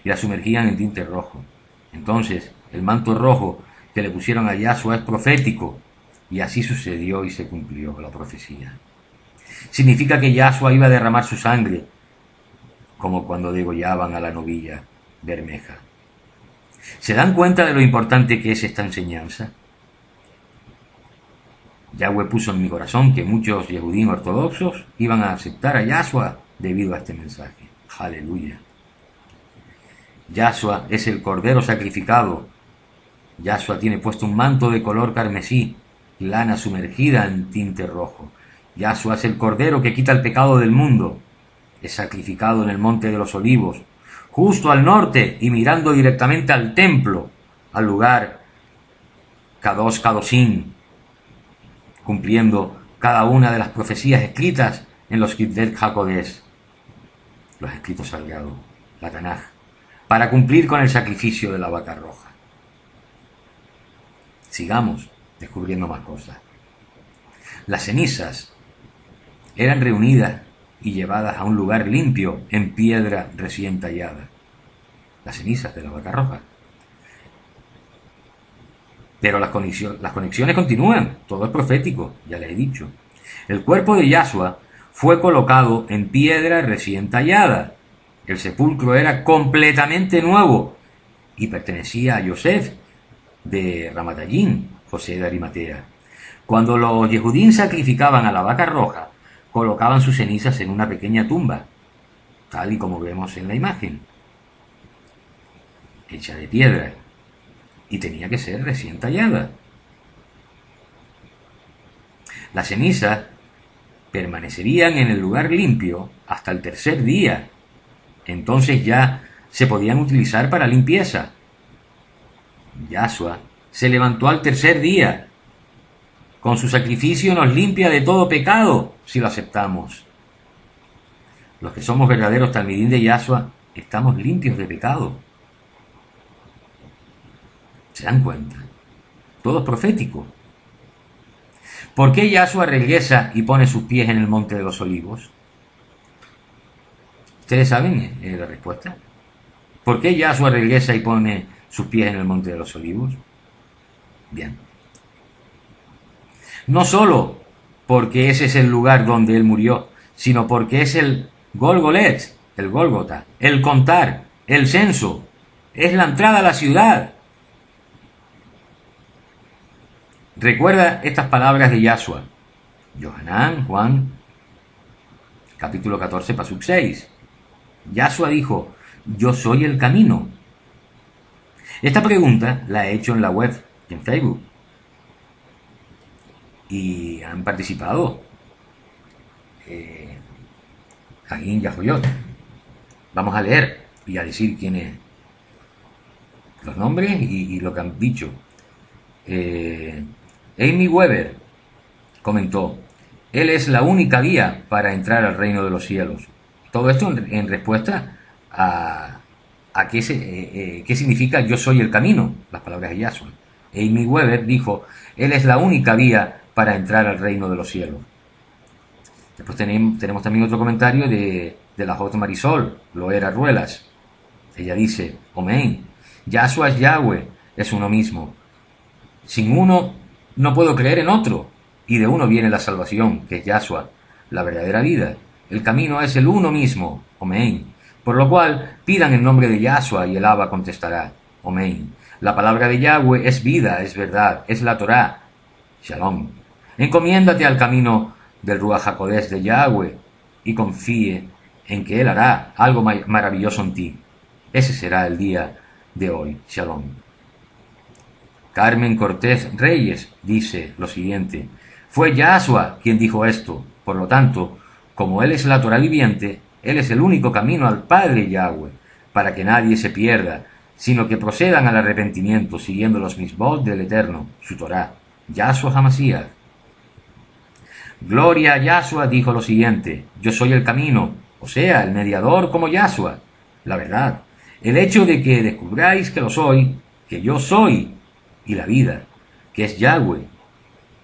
y la sumergían en tinte rojo. Entonces, el manto rojo que le pusieron a Yahshua es profético, y así sucedió y se cumplió la profecía. Significa que Yahshua iba a derramar su sangre, como cuando degollaban a la novilla bermeja. ¿Se dan cuenta de lo importante que es esta enseñanza? Yahweh puso en mi corazón que muchos yehudín ortodoxos iban a aceptar a Yahshua debido a este mensaje. Aleluya. Yahshua es el cordero sacrificado. Yahshua tiene puesto un manto de color carmesí, lana sumergida en tinte rojo. Yahshua es el cordero que quita el pecado del mundo. Es sacrificado en el monte de los olivos, justo al norte y mirando directamente al templo, al lugar Kadosh Kadoshim, cumpliendo cada una de las profecías escritas en los Kitvet HaKodesh, los escritos sagrados, la Tanaj, para cumplir con el sacrificio de la vaca roja. Sigamos descubriendo más cosas. Las cenizas eran reunidas y llevadas a un lugar limpio en piedra recién tallada. Las cenizas de la vaca roja. Pero las conexiones continúan, todo es profético, ya les he dicho. El cuerpo de Yahshua fue colocado en piedra recién tallada. El sepulcro era completamente nuevo y pertenecía a Yosef de Ramatayim, José de Arimatea. Cuando los yehudín sacrificaban a la vaca roja, colocaban sus cenizas en una pequeña tumba, tal y como vemos en la imagen, hecha de piedra, y tenía que ser recién tallada. Las cenizas permanecerían en el lugar limpio hasta el tercer día. Entonces ya se podían utilizar para limpieza. Yahshua se levantó al tercer día. Con su sacrificio nos limpia de todo pecado si lo aceptamos. Los que somos verdaderos talmidín de Yahshua estamos limpios de pecado. ¿Se dan cuenta? Todo es profético. ¿Por qué Yahshua regresa y pone sus pies en el monte de los olivos? ¿Ustedes saben la respuesta? ¿Por qué Yahshua regresa y pone sus pies en el monte de los olivos? Bien. No solo porque ese es el lugar donde él murió, sino porque es el Golgolet, el Gólgota, el contar, el censo, es la entrada a la ciudad. Recuerda estas palabras de Yahshua. Yohanan, Juan, capítulo 14, pasuk 6. Yahshua dijo, yo soy el camino. Esta pregunta la he hecho en la web, en Facebook. Y han participado Hagin Yahoyot. Vamos a leer y a decir quiénes los nombres y lo que han dicho. Amy Weber comentó: Él es la única vía para entrar al reino de los cielos. Todo esto en respuesta a qué significa yo soy el camino, las palabras de Yahshua. Amy Weber dijo: Él es la única vía para entrar al reino de los cielos. Después tenemos también otro comentario de la J. Marisol Loera Ruelas. Ella dice: Amén. Yahshua es Yahweh, es uno mismo. Sin uno no puedo creer en otro, y de uno viene la salvación, que es Yahshua, la verdadera vida. El camino es el uno mismo. Amén. Por lo cual, pidan en nombre de Yahshua y el Abba contestará. Amén. La palabra de Yahweh es vida, es verdad, es la Torá. Shalom. Encomiéndate al camino del Ruach HaKodesh de Yahweh y confíe en que Él hará algo maravilloso en ti. Ese será el día de hoy. Shalom. Carmen Cortés Reyes dice lo siguiente: fue Yahshua quien dijo esto. Por lo tanto, como Él es la Torá viviente, Él es el único camino al Padre Yahweh, para que nadie se pierda, sino que procedan al arrepentimiento siguiendo los misbot del Eterno, su Torá. Yahshua HaMashiach. Gloria a Yahshua dijo lo siguiente: yo soy el camino, o sea, el mediador como Yahshua, la verdad. El hecho de que descubráis que lo soy, que yo soy, y la vida, que es Yahweh,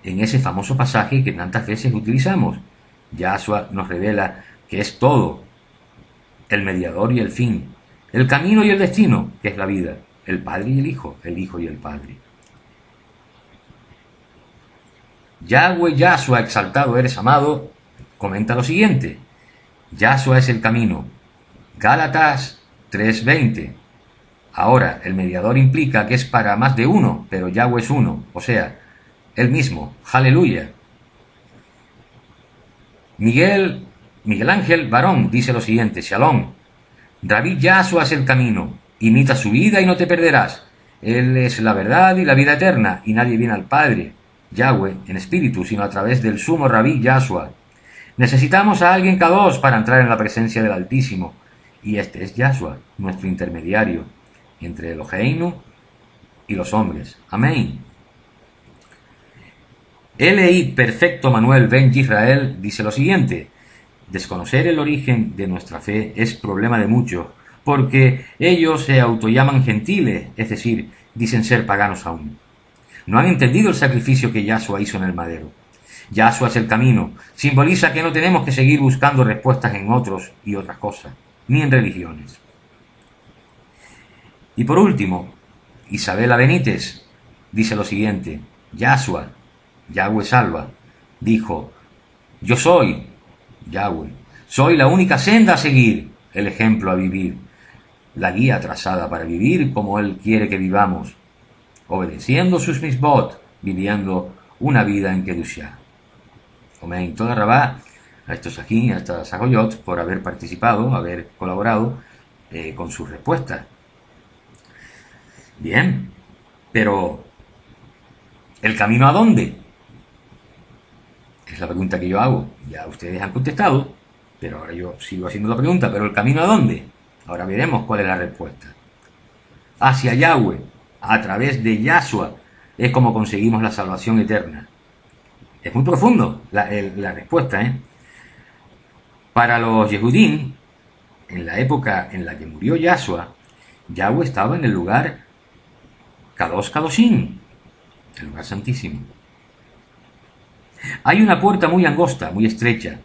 en ese famoso pasaje que tantas veces utilizamos. Yahshua nos revela que es todo, el mediador y el fin, el camino y el destino, que es la vida, el Padre y el Hijo y el Padre. Yahweh, Yahshua, exaltado eres, amado, comenta lo siguiente: Yahshua es el camino. Gálatas 3:20. Ahora, el mediador implica que es para más de uno, pero Yahweh es uno, o sea, Él mismo. Aleluya. Miguel Ángel Barón dice lo siguiente: Shalom. Rabí Yahshua es el camino. Imita su vida y no te perderás. Él es la verdad y la vida eterna, y nadie viene al Padre, Yahweh, en espíritu, sino a través del sumo Rabí Yahshua. Necesitamos a alguien K2 para entrar en la presencia del Altísimo, y este es Yahshua, nuestro intermediario entre Eloheinu y los hombres. Amén. L.I. Perfecto Manuel Ben Israel dice lo siguiente: desconocer el origen de nuestra fe es problema de muchos, porque ellos se autollaman gentiles, es decir, dicen ser paganos aún. No han entendido el sacrificio que Yahshua hizo en el madero. Yahshua es el camino, simboliza que no tenemos que seguir buscando respuestas en otros y otras cosas, ni en religiones. Y por último, Isabela Benítez dice lo siguiente: Yahshua, Yahweh salva, dijo: yo soy Yahweh, soy la única senda a seguir, el ejemplo a vivir, la guía trazada para vivir como Él quiere que vivamos, obedeciendo sus misbot, viviendo una vida en Kedushá. Amén. Toda Rabá a estos aquí, a estas Sagoyot, por haber participado, haber colaborado con sus respuestas. Bien, pero ¿el camino a dónde? Es la pregunta que yo hago. Ya ustedes han contestado, pero ahora yo sigo haciendo la pregunta: ¿pero el camino a dónde? Ahora veremos cuál es la respuesta. Hacia Yahweh, a través de Yahshua, es como conseguimos la salvación eterna. Es muy profundo la respuesta, ¿eh? Para los Yehudim, en la época en la que murió Yahshua, Yahweh estaba en el lugar Kadosh Kadoshim, el lugar santísimo. Hay una puerta muy angosta, muy estrecha,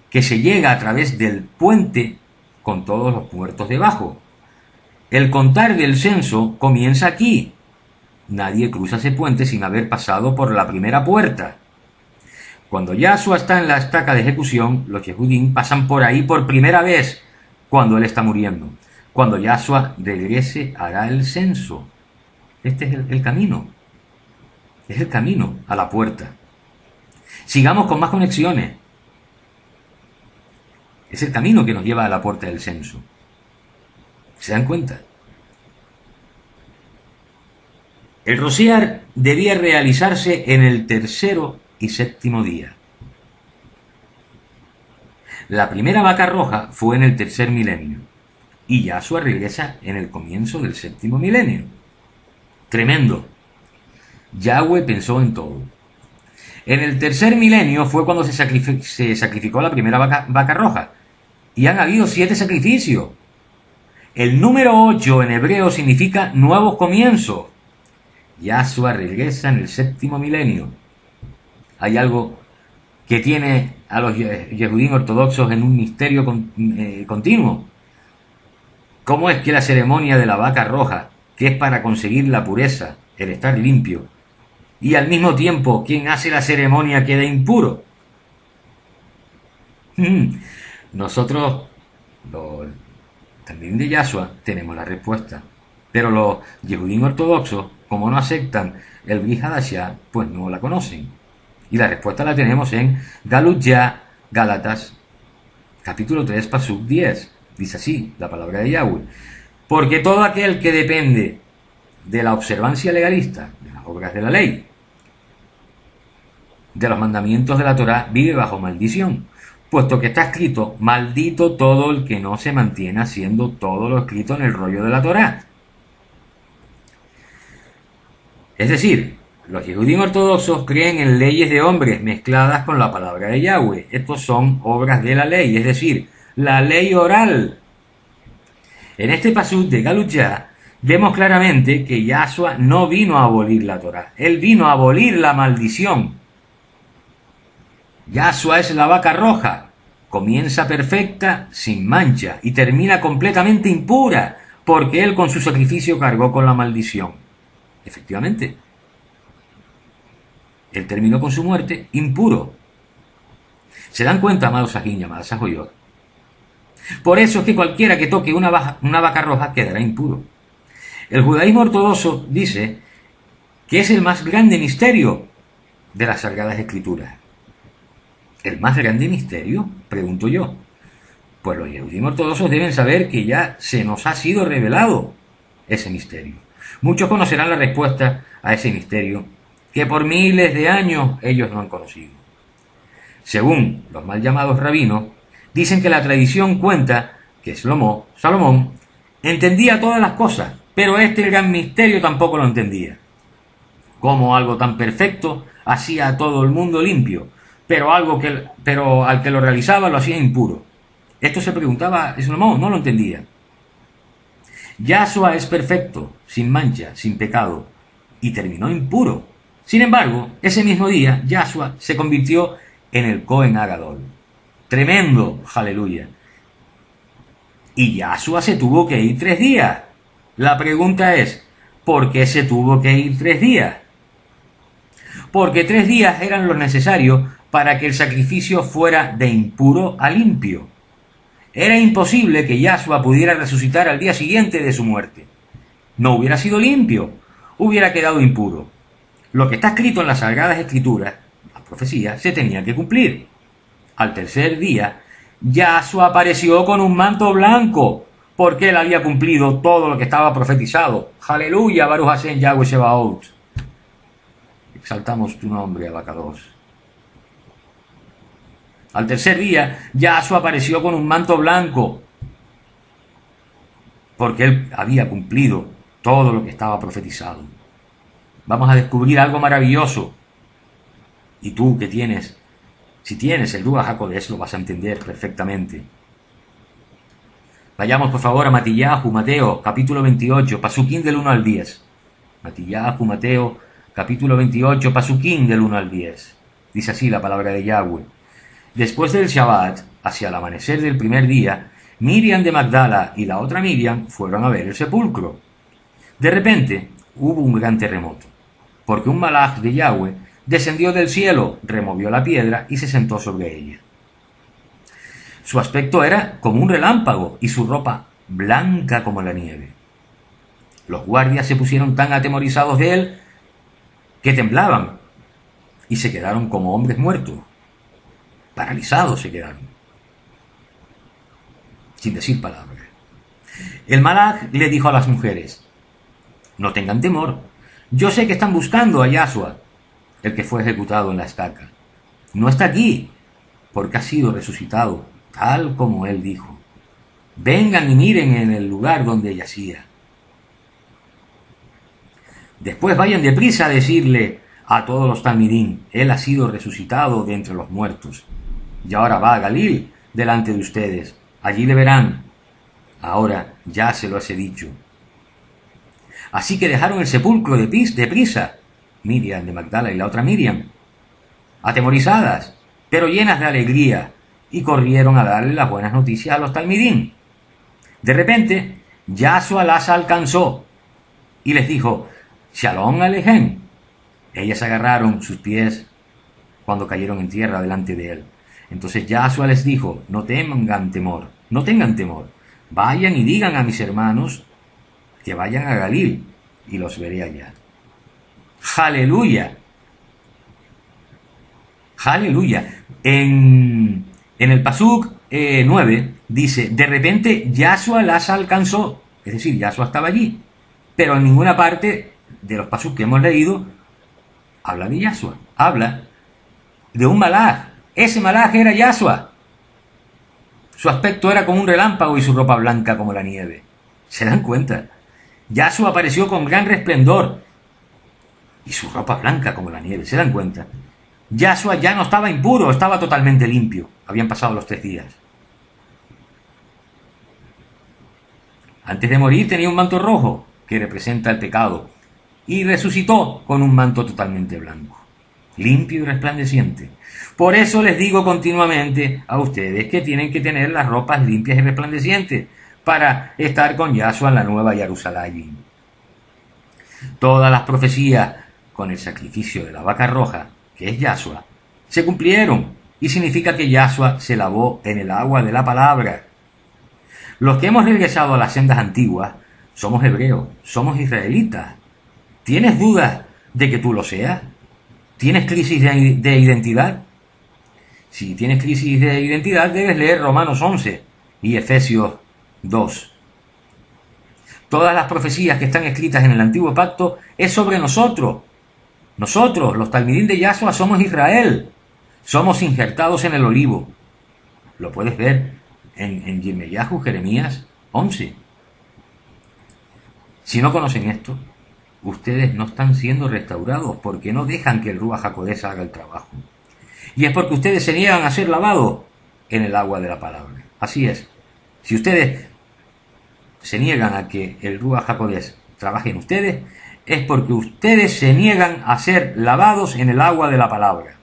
que se llega a través del puente con todos los muertos debajo. El contar del censo comienza aquí. Nadie cruza ese puente sin haber pasado por la primera puerta. Cuando Yahshua está en la estaca de ejecución, los Yehudim pasan por ahí por primera vez cuando él está muriendo. Cuando Yahshua regrese, hará el censo. Este es el camino. Es el camino a la puerta. Sigamos con más conexiones. Es el camino que nos lleva a la puerta del censo. ¿Se dan cuenta? El rociar debía realizarse en el tercero y séptimo día. La primera vaca roja fue en el tercer milenio, y Yahshua regresa en el comienzo del séptimo milenio. Tremendo. Yahweh pensó en todo. En el tercer milenio fue cuando se sacrificó la primera vaca roja. Y han habido 7 sacrificios. El número 8 en hebreo significa nuevos comienzos. Yahshua regresa en el séptimo milenio. Hay algo que tiene a los Yehudim ortodoxos en un misterio continuo. ¿Cómo es que la ceremonia de la vaca roja, que es para conseguir la pureza, el estar limpio, y al mismo tiempo quien hace la ceremonia queda impuro? Nosotros, también de Yahshua, tenemos la respuesta. Pero los Yehudim ortodoxos, como no aceptan el Brit Hadashah, pues no la conocen. Y la respuesta la tenemos en Galut Ya, Gálatas, capítulo 3, pasuk 10. Dice así la palabra de Yahweh: porque todo aquel que depende de la observancia legalista, de las obras de la ley, de los mandamientos de la Torá, vive bajo maldición, puesto que está escrito: maldito todo el que no se mantiene haciendo todo lo escrito en el rollo de la Torá. Es decir, los Yehudim ortodoxos creen en leyes de hombres mezcladas con la palabra de Yahweh. Estos son obras de la ley, es decir, la ley oral. En este pasuk de Galut Ya vemos claramente que Yahshua no vino a abolir la Torá, él vino a abolir la maldición. Yahshua es la vaca roja, comienza perfecta, sin mancha, y termina completamente impura, porque él con su sacrificio cargó con la maldición. Efectivamente, él terminó con su muerte impuro. ¿Se dan cuenta, amados Sajín y amadas Sajoyot? Por eso es que cualquiera que toque una vaca roja quedará impuro. El judaísmo ortodoxo dice que es el más grande misterio de las Sagradas Escrituras. ¿El más grande misterio?, pregunto yo. Pues los Yehudim ortodoxos deben saber que ya se nos ha sido revelado ese misterio. Muchos conocerán la respuesta a ese misterio que por miles de años ellos no han conocido. Según los mal llamados rabinos, dicen que la tradición cuenta que Salomón, entendía todas las cosas, pero el gran misterio tampoco lo entendía. Como algo tan perfecto hacía a todo el mundo limpio, pero al que lo realizaba lo hacía impuro. Esto se preguntaba Salomón, no lo entendía. Yahshua es perfecto, sin mancha, sin pecado, y terminó impuro. Sin embargo, ese mismo día, Yahshua se convirtió en el Cohen Agadol. Tremendo, aleluya. Y Yahshua se tuvo que ir 3 días. La pregunta es, ¿por qué se tuvo que ir 3 días? Porque 3 días eran lo necesario para que el sacrificio fuera de impuro a limpio. Era imposible que Yahshua pudiera resucitar al día siguiente de su muerte. No hubiera sido limpio, hubiera quedado impuro. Lo que está escrito en las Sagradas Escrituras, la profecía, se tenía que cumplir. Al tercer día, Yahshua apareció con un manto blanco, porque él había cumplido todo lo que estaba profetizado. Aleluya, Baruch Hashem Yahweh Sebaot. Exaltamos tu nombre, Abacados. Al tercer día, Yahshua apareció con un manto blanco, porque él había cumplido todo lo que estaba profetizado. Vamos a descubrir algo maravilloso. Y tú que tienes, si tienes el Ruach HaKodesh, lo vas a entender perfectamente. Vayamos por favor a Matillahu, Mateo, capítulo 28, pasuquín del 1 al 10. Matillahu, Mateo, capítulo 28, pasuquín del 1 al 10. Dice así la palabra de Yahweh. Después del Shabbat, hacia el amanecer del primer día, Miriam de Magdala y la otra Miriam fueron a ver el sepulcro. De repente hubo un gran terremoto, porque un malaj de Yahweh descendió del cielo, removió la piedra y se sentó sobre ella. Su aspecto era como un relámpago y su ropa blanca como la nieve. Los guardias se pusieron tan atemorizados de él que temblaban y se quedaron como hombres muertos. Paralizados se quedaron, sin decir palabra. El malaj le dijo a las mujeres: no tengan temor, yo sé que están buscando a Yahshua, el que fue ejecutado en la estaca. No está aquí, porque ha sido resucitado, tal como él dijo. Vengan y miren en el lugar donde yacía. Después vayan deprisa a decirle a todos los talmidín, él ha sido resucitado de entre los muertos. Y ahora va a Galil delante de ustedes. Allí le verán. Ahora ya se los he dicho. Así que dejaron el sepulcro deprisa, Miriam de Magdala y la otra Miriam, atemorizadas, pero llenas de alegría, y corrieron a darle las buenas noticias a los talmidín. De repente, Yahshua las alcanzó y les dijo, Shalom Alejem. Ellas agarraron sus pies cuando cayeron en tierra delante de él. Entonces Yahshua les dijo, no tengan temor, vayan y digan a mis hermanos que vayan a Galil y los veré allá. ¡Aleluya! ¡Aleluya! En el Pasuk 9 dice, de repente Yahshua las alcanzó, es decir, Yahshua estaba allí, pero en ninguna parte de los Pasuk que hemos leído habla de Yahshua, habla de un malaj. Ese malaj era Yahshua. Su aspecto era como un relámpago y su ropa blanca como la nieve. ¿Se dan cuenta? Yahshua apareció con gran resplendor y su ropa blanca como la nieve. ¿Se dan cuenta? Yahshua ya no estaba impuro, estaba totalmente limpio. Habían pasado los 3 días. Antes de morir tenía un manto rojo que representa el pecado y resucitó con un manto totalmente blanco, limpio y resplandeciente. Por eso les digo continuamente a ustedes que tienen que tener las ropas limpias y resplandecientes para estar con Yahshua en la nueva Jerusalén. Todas las profecías con el sacrificio de la vaca roja, que es Yahshua, se cumplieron y significa que Yahshua se lavó en el agua de la palabra. Los que hemos regresado a las sendas antiguas somos hebreos, somos israelitas. ¿Tienes dudas de que tú lo seas? ¿Tienes crisis de identidad? Si tienes crisis de identidad, debes leer Romanos 11 y Efesios 2. Todas las profecías que están escritas en el Antiguo Pacto es sobre nosotros. Nosotros, los talmidín de Yahshua, somos Israel. Somos injertados en el olivo. Lo puedes ver en Yirmeyahu, Jeremías 11. Si no conocen esto, ustedes no están siendo restaurados porque no dejan que el Ruach HaKodesh haga el trabajo. Y es porque ustedes se niegan a ser lavados en el agua de la palabra. Así es. Si ustedes se niegan a que el Ruach HaKodesh trabaje en ustedes, es porque ustedes se niegan a ser lavados en el agua de la palabra.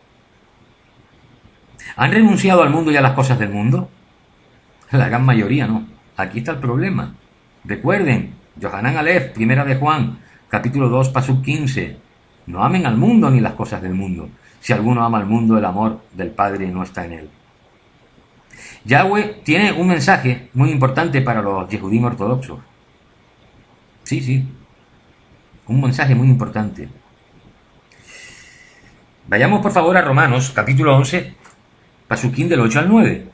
¿Han renunciado al mundo y a las cosas del mundo? La gran mayoría no. Aquí está el problema. Recuerden, Yohanan Aleph, primera de Juan, capítulo 2, pasuk 15. No amen al mundo ni las cosas del mundo. Si alguno ama al mundo, el amor del Padre no está en él. Yahweh tiene un mensaje muy importante para los Yehudim ortodoxos. Sí. Un mensaje muy importante. Vayamos por favor a Romanos, capítulo 11, pasuquín del 8 al 9.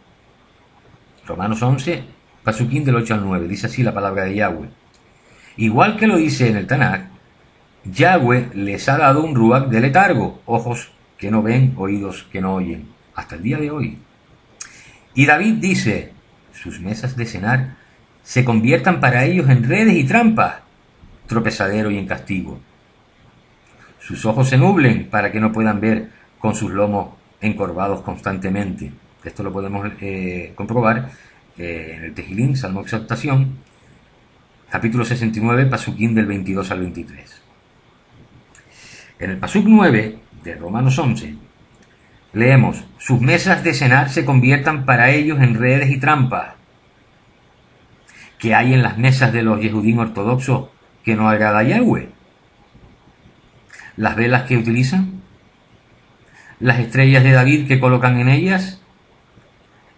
Romanos 11, pasuquín del 8 al 9. Dice así la palabra de Yahweh. Igual que lo dice en el Tanaj, Yahweh les ha dado un ruach de letargo, ojos que no ven, oídos que no oyen, hasta el día de hoy. Y David dice, sus mesas de cenar se conviertan para ellos en redes y trampas, tropezadero y en castigo. Sus ojos se nublen para que no puedan ver con sus lomos encorvados constantemente. Esto lo podemos comprobar en el Tejilín, Salmo Exaltación, capítulo 69, pasuquín del 22 al 23. En el pasuk 9 de Romanos 11, leemos, sus mesas de cenar se conviertan para ellos en redes y trampas. ¿Qué hay en las mesas de los Yehudim ortodoxos que no agrada a Yahweh? Las velas que utilizan, las estrellas de David que colocan en ellas,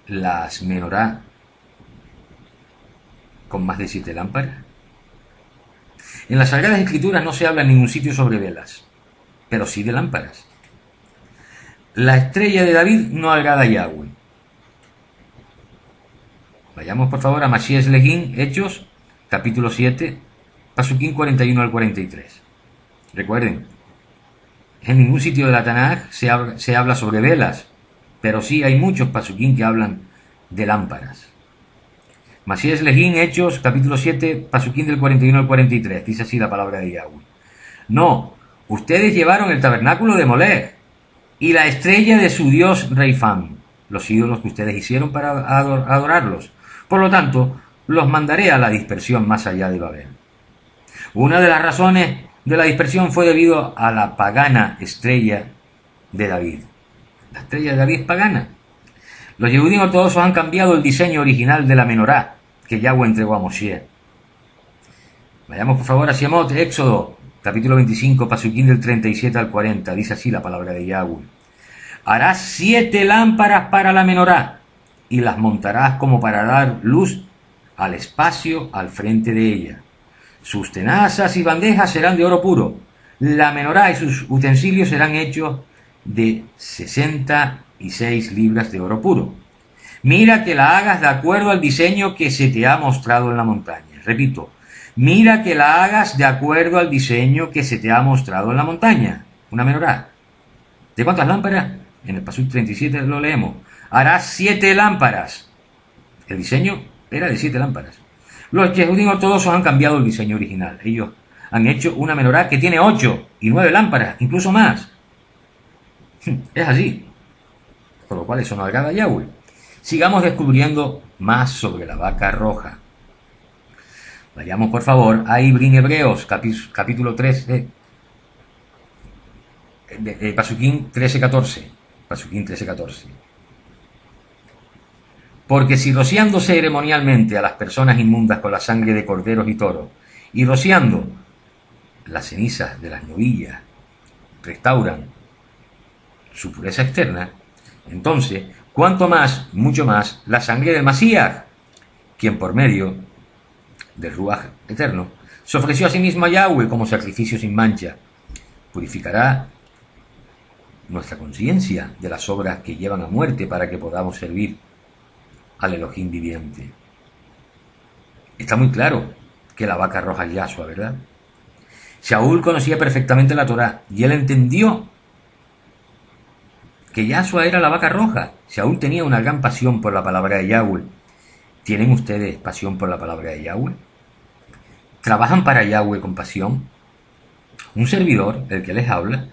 las menorá con más de 7 lámparas. En las Sagradas Escrituras no se habla en ningún sitio sobre velas, pero sí de lámparas. La estrella de David no agrada a Yahweh. Vayamos por favor a Mashiach Legin, Hechos, capítulo 7, pasuquín 41 al 43. Recuerden, en ningún sitio de la Tanaj se habla sobre velas, pero sí hay muchos pasuquín que hablan de lámparas. Mashiach Legin, Hechos, capítulo 7, pasuquín del 41 al 43. Dice así la palabra de Yahweh. No, ustedes llevaron el tabernáculo de Molech y la estrella de su dios Reifán, los ídolos que ustedes hicieron para adorarlos. Por lo tanto, los mandaré a la dispersión más allá de Babel. Una de las razones de la dispersión fue debido a la pagana estrella de David. La estrella de David es pagana. Los Yehudim ortodoxos han cambiado el diseño original de la menorá que Yahweh entregó a Moshe. Vayamos por favor a Shemot, Éxodo, capítulo 25, pasuquín del 37 al 40. Dice así la palabra de Yahweh. Harás 7 lámparas para la menorá y las montarás como para dar luz al espacio al frente de ella. Sus tenazas y bandejas serán de oro puro. La menorá y sus utensilios serán hechos de 66 libras de oro puro. Mira que la hagas de acuerdo al diseño que se te ha mostrado en la montaña. Repito, mira que la hagas de acuerdo al diseño que se te ha mostrado en la montaña. Una menorá. ¿De cuántas lámparas? En el pasuk 37 lo leemos. Harás 7 lámparas. El diseño era de 7 lámparas. Los Yehudim ortodoxos han cambiado el diseño original. Ellos han hecho una menorá que tiene 8 y 9 lámparas, incluso más. Es así. Por lo cual eso no agrada a Yahweh. Sigamos descubriendo más sobre la vaca roja. Vayamos por favor a Ibrin Hebreos, capítulo 13, pasuquín 13-14. Pasuquín 13-14. Porque si rociando ceremonialmente a las personas inmundas con la sangre de corderos y toros, y rociando las cenizas de las novillas, restauran su pureza externa, entonces, cuanto más, mucho más, la sangre del Masías, quien por medio del Ruaj eterno, se ofreció a sí mismo a Yahweh como sacrificio sin mancha, purificará nuestra conciencia de las obras que llevan a muerte para que podamos servir al Elohim viviente. Está muy claro que la vaca roja es Yahshua, ¿verdad? Shaul conocía perfectamente la Torá y él entendió que Yahshua era la vaca roja. Shaul tenía una gran pasión por la palabra de Yahweh. ¿Tienen ustedes pasión por la palabra de Yahweh? ¿Trabajan para Yahweh con pasión? Un servidor, el que les habla,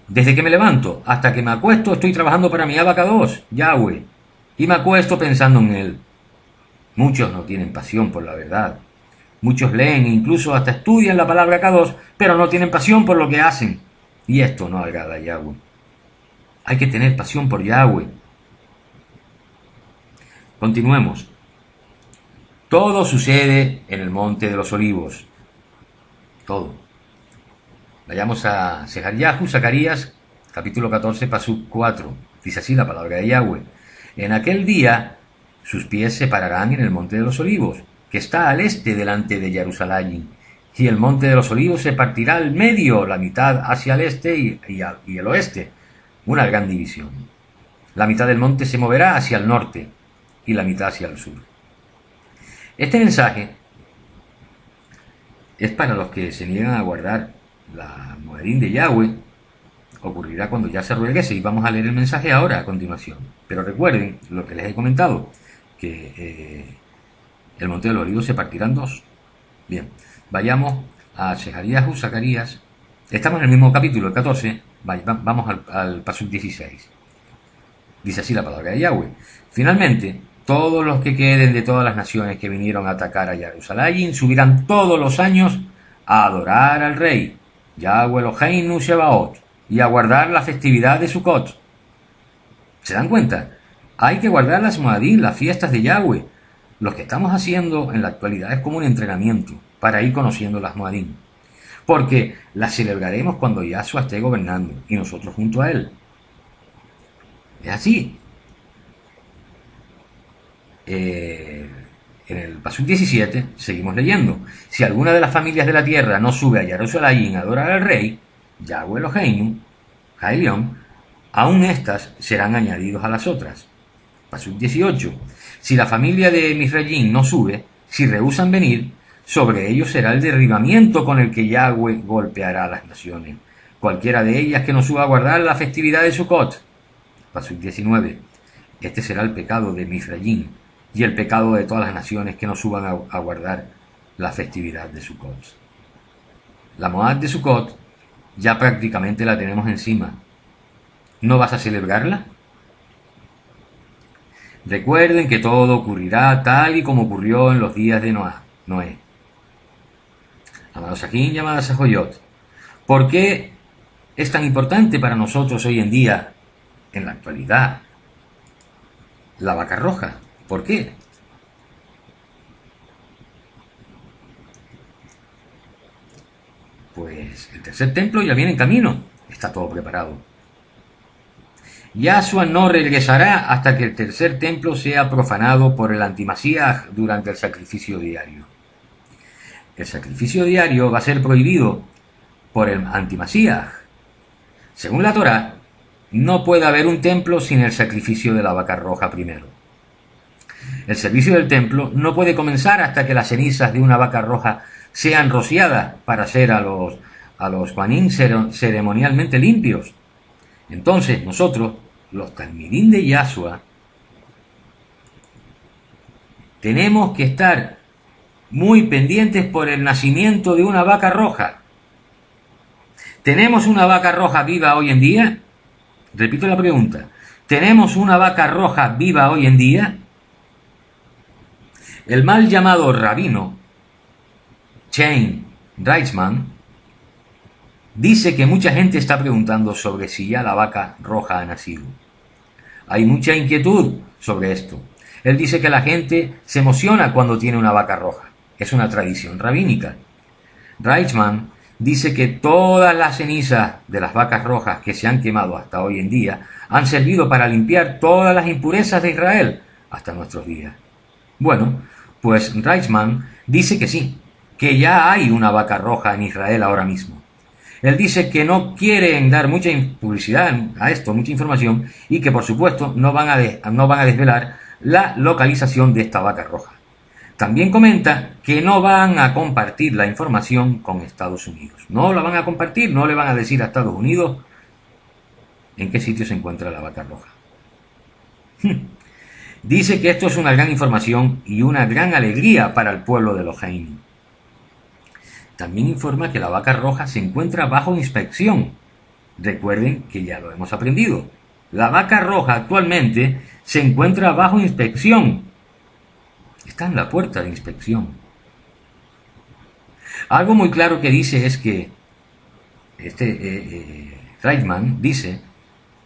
desde que me levanto hasta que me acuesto estoy trabajando para mi abacados, Yahweh, y me acuesto pensando en él. Muchos no tienen pasión por la verdad. Muchos leen e incluso hasta estudian la palabra Kadosh, pero no tienen pasión por lo que hacen. Y esto no agrada a Yahweh. Hay que tener pasión por Yahweh. Continuemos. Todo sucede en el Monte de los Olivos. Todo. Vayamos a Zacarías, capítulo 14, pasuk 4. Dice así la palabra de Yahweh. En aquel día sus pies se pararán en el Monte de los Olivos, que está al este delante de Jerusalén. Y el Monte de los Olivos se partirá al medio, la mitad hacia el este y el oeste. Una gran división. La mitad del monte se moverá hacia el norte y la mitad hacia el sur. Este mensaje es para los que se niegan a guardar la moedín de Yahweh. Ocurrirá cuando ya se regrese y vamos a leer el mensaje ahora a continuación. Pero recuerden lo que les he comentado, que el monte de los olivos se partirá en dos. Bien, vayamos a Zacarías. Estamos en el mismo capítulo, el 14. Vamos al pasuk 16. Dice así la palabra de Yahweh. Finalmente, todos los que queden de todas las naciones que vinieron a atacar a Jerusalén subirán todos los años a adorar al rey, Yahweh Eloheinu Shebaot, y a guardar la festividad de Sukkot. ¿Se dan cuenta? Hay que guardar las Moadim, las fiestas de Yahweh. Lo que estamos haciendo en la actualidad es como un entrenamiento para ir conociendo las Moadim. Porque las celebraremos cuando Yahshua esté gobernando y nosotros junto a él. Es así. En el pasuk 17 seguimos leyendo. Si alguna de las familias de la tierra no sube a Jerusalén a adorar al rey, Yahweh Eloheinu, Jaelión, aún estas serán añadidos a las otras. Pasuk 18. Si la familia de Misrayim no sube, si rehúsan venir, sobre ellos será el derribamiento con el que Yahweh golpeará a las naciones. Cualquiera de ellas que no suba a guardar la festividad de Sukkot. Pasuk 19. Este será el pecado de Misrayim y el pecado de todas las naciones que no suban a guardar la festividad de Sukkot. La Moed de Sukkot ya prácticamente la tenemos encima. ¿No vas a celebrarla? Recuerden que todo ocurrirá tal y como ocurrió en los días de Noé. Amados Sajín y amadas Sajoyot, ¿por qué es tan importante para nosotros hoy en día, en la actualidad, la vaca roja? ¿Por qué? Pues el tercer templo ya viene en camino, está todo preparado. Yahshua no regresará hasta que el tercer templo sea profanado por el antimasías durante el sacrificio diario. El sacrificio diario va a ser prohibido por el antimasías. Según la Torá, no puede haber un templo sin el sacrificio de la vaca roja primero. El servicio del templo no puede comenzar hasta que las cenizas de una vaca roja sean rociadas para hacer a los Juanín ceremonialmente limpios. Entonces nosotros, los Talmidín de Yahshua, tenemos que estar muy pendientes por el nacimiento de una vaca roja. ¿Tenemos una vaca roja viva hoy en día? Repito la pregunta. ¿Tenemos una vaca roja viva hoy en día? El mal llamado rabino Chaim Reichman dice que mucha gente está preguntando sobre si ya la vaca roja ha nacido. Hay mucha inquietud sobre esto. Él dice que la gente se emociona cuando tiene una vaca roja. Es una tradición rabínica. Reichman dice que todas las cenizas de las vacas rojas que se han quemado hasta hoy en día han servido para limpiar todas las impurezas de Israel hasta nuestros días. Bueno, pues Reichman dice que sí, que ya hay una vaca roja en Israel ahora mismo. Él dice que no quieren dar mucha publicidad a esto, mucha información, y que por supuesto no van a desvelar la localización de esta vaca roja. También comenta que no van a compartir la información con Estados Unidos. No la van a compartir, no le van a decir a Estados Unidos en qué sitio se encuentra la vaca roja. Dice que esto es una gran información y una gran alegría para el pueblo de los Jaim. También informa que la vaca roja se encuentra bajo inspección. Recuerden que ya lo hemos aprendido. La vaca roja actualmente se encuentra bajo inspección. Está en la puerta de inspección. Algo muy claro que dice es que Reichman dice,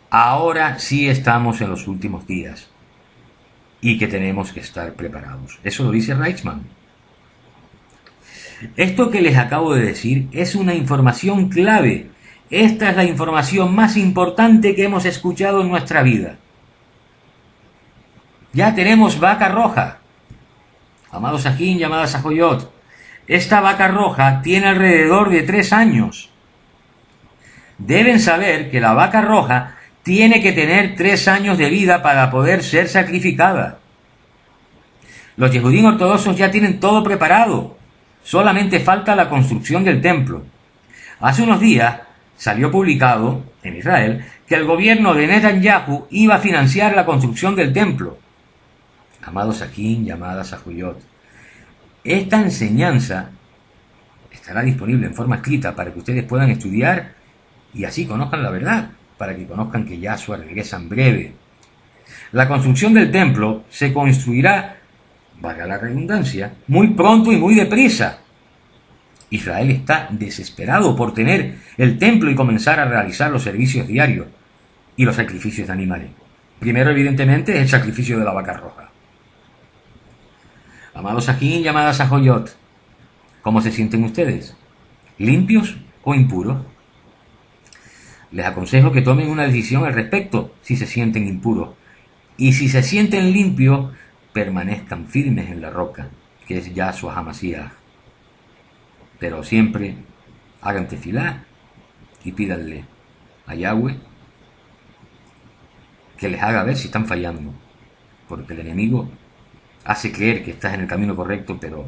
ahora sí estamos en los últimos días y que tenemos que estar preparados. Eso lo dice Reichman. Esto que les acabo de decir es una información clave. Esta es la información más importante que hemos escuchado en nuestra vida. Ya tenemos vaca roja. Amados Sajín y amadas Sajoyot, esta vaca roja tiene alrededor de 3 años. Deben saber que la vaca roja tiene que tener 3 años de vida para poder ser sacrificada. Los Yehudín ortodoxos ya tienen todo preparado. Solamente falta la construcción del templo. Hace unos días salió publicado en Israel que el gobierno de Netanyahu iba a financiar la construcción del templo. Amados Sajín y amadas Sajoyot, esta enseñanza estará disponible en forma escrita para que ustedes puedan estudiar y así conozcan la verdad, para que conozcan que Yahshua regresa en breve. La construcción del templo se construirá, valga la redundancia, muy pronto y muy deprisa. Israel está desesperado por tener el templo y comenzar a realizar los servicios diarios y los sacrificios de animales. Primero, evidentemente, el sacrificio de la vaca roja. Amados Sajín y amadas Sajoyot, ¿cómo se sienten ustedes? ¿Limpios o impuros? Les aconsejo que tomen una decisión al respecto si se sienten impuros. Y si se sienten limpios, permanezcan firmes en la roca, que es Yahshua HaMashiach. Pero siempre hagan tefilá y pídanle a Yahweh que les haga ver si están fallando, porque el enemigo hace creer que estás en el camino correcto, pero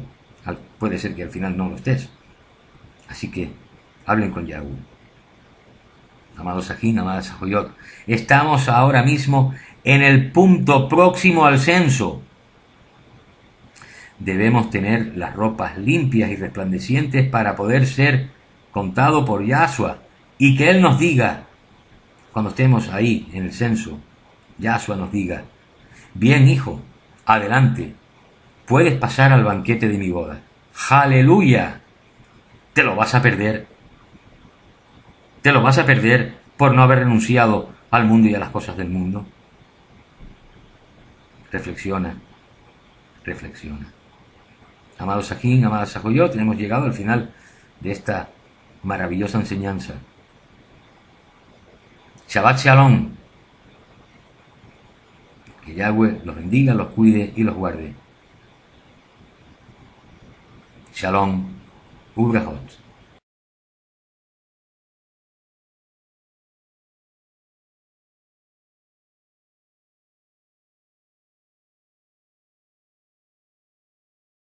puede ser que al final no lo estés. Así que hablen con Yahweh. Amados Sajín, amadas Sajoyot, estamos ahora mismo en el punto próximo al censo. Debemos tener las ropas limpias y resplandecientes para poder ser contado por Yahshua, y que Él nos diga, cuando estemos ahí en el censo, Yahshua nos diga: bien, hijo, adelante, puedes pasar al banquete de mi boda. ¡Aleluya! Te lo vas a perder. Te lo vas a perder por no haber renunciado al mundo y a las cosas del mundo. Reflexiona, reflexiona. Amados Sajín, amadas Sajoyot, hemos llegado al final de esta maravillosa enseñanza. Shabbat Shalom. Que Yahweh los bendiga, los cuide y los guarde. Shalom. Ubrahot.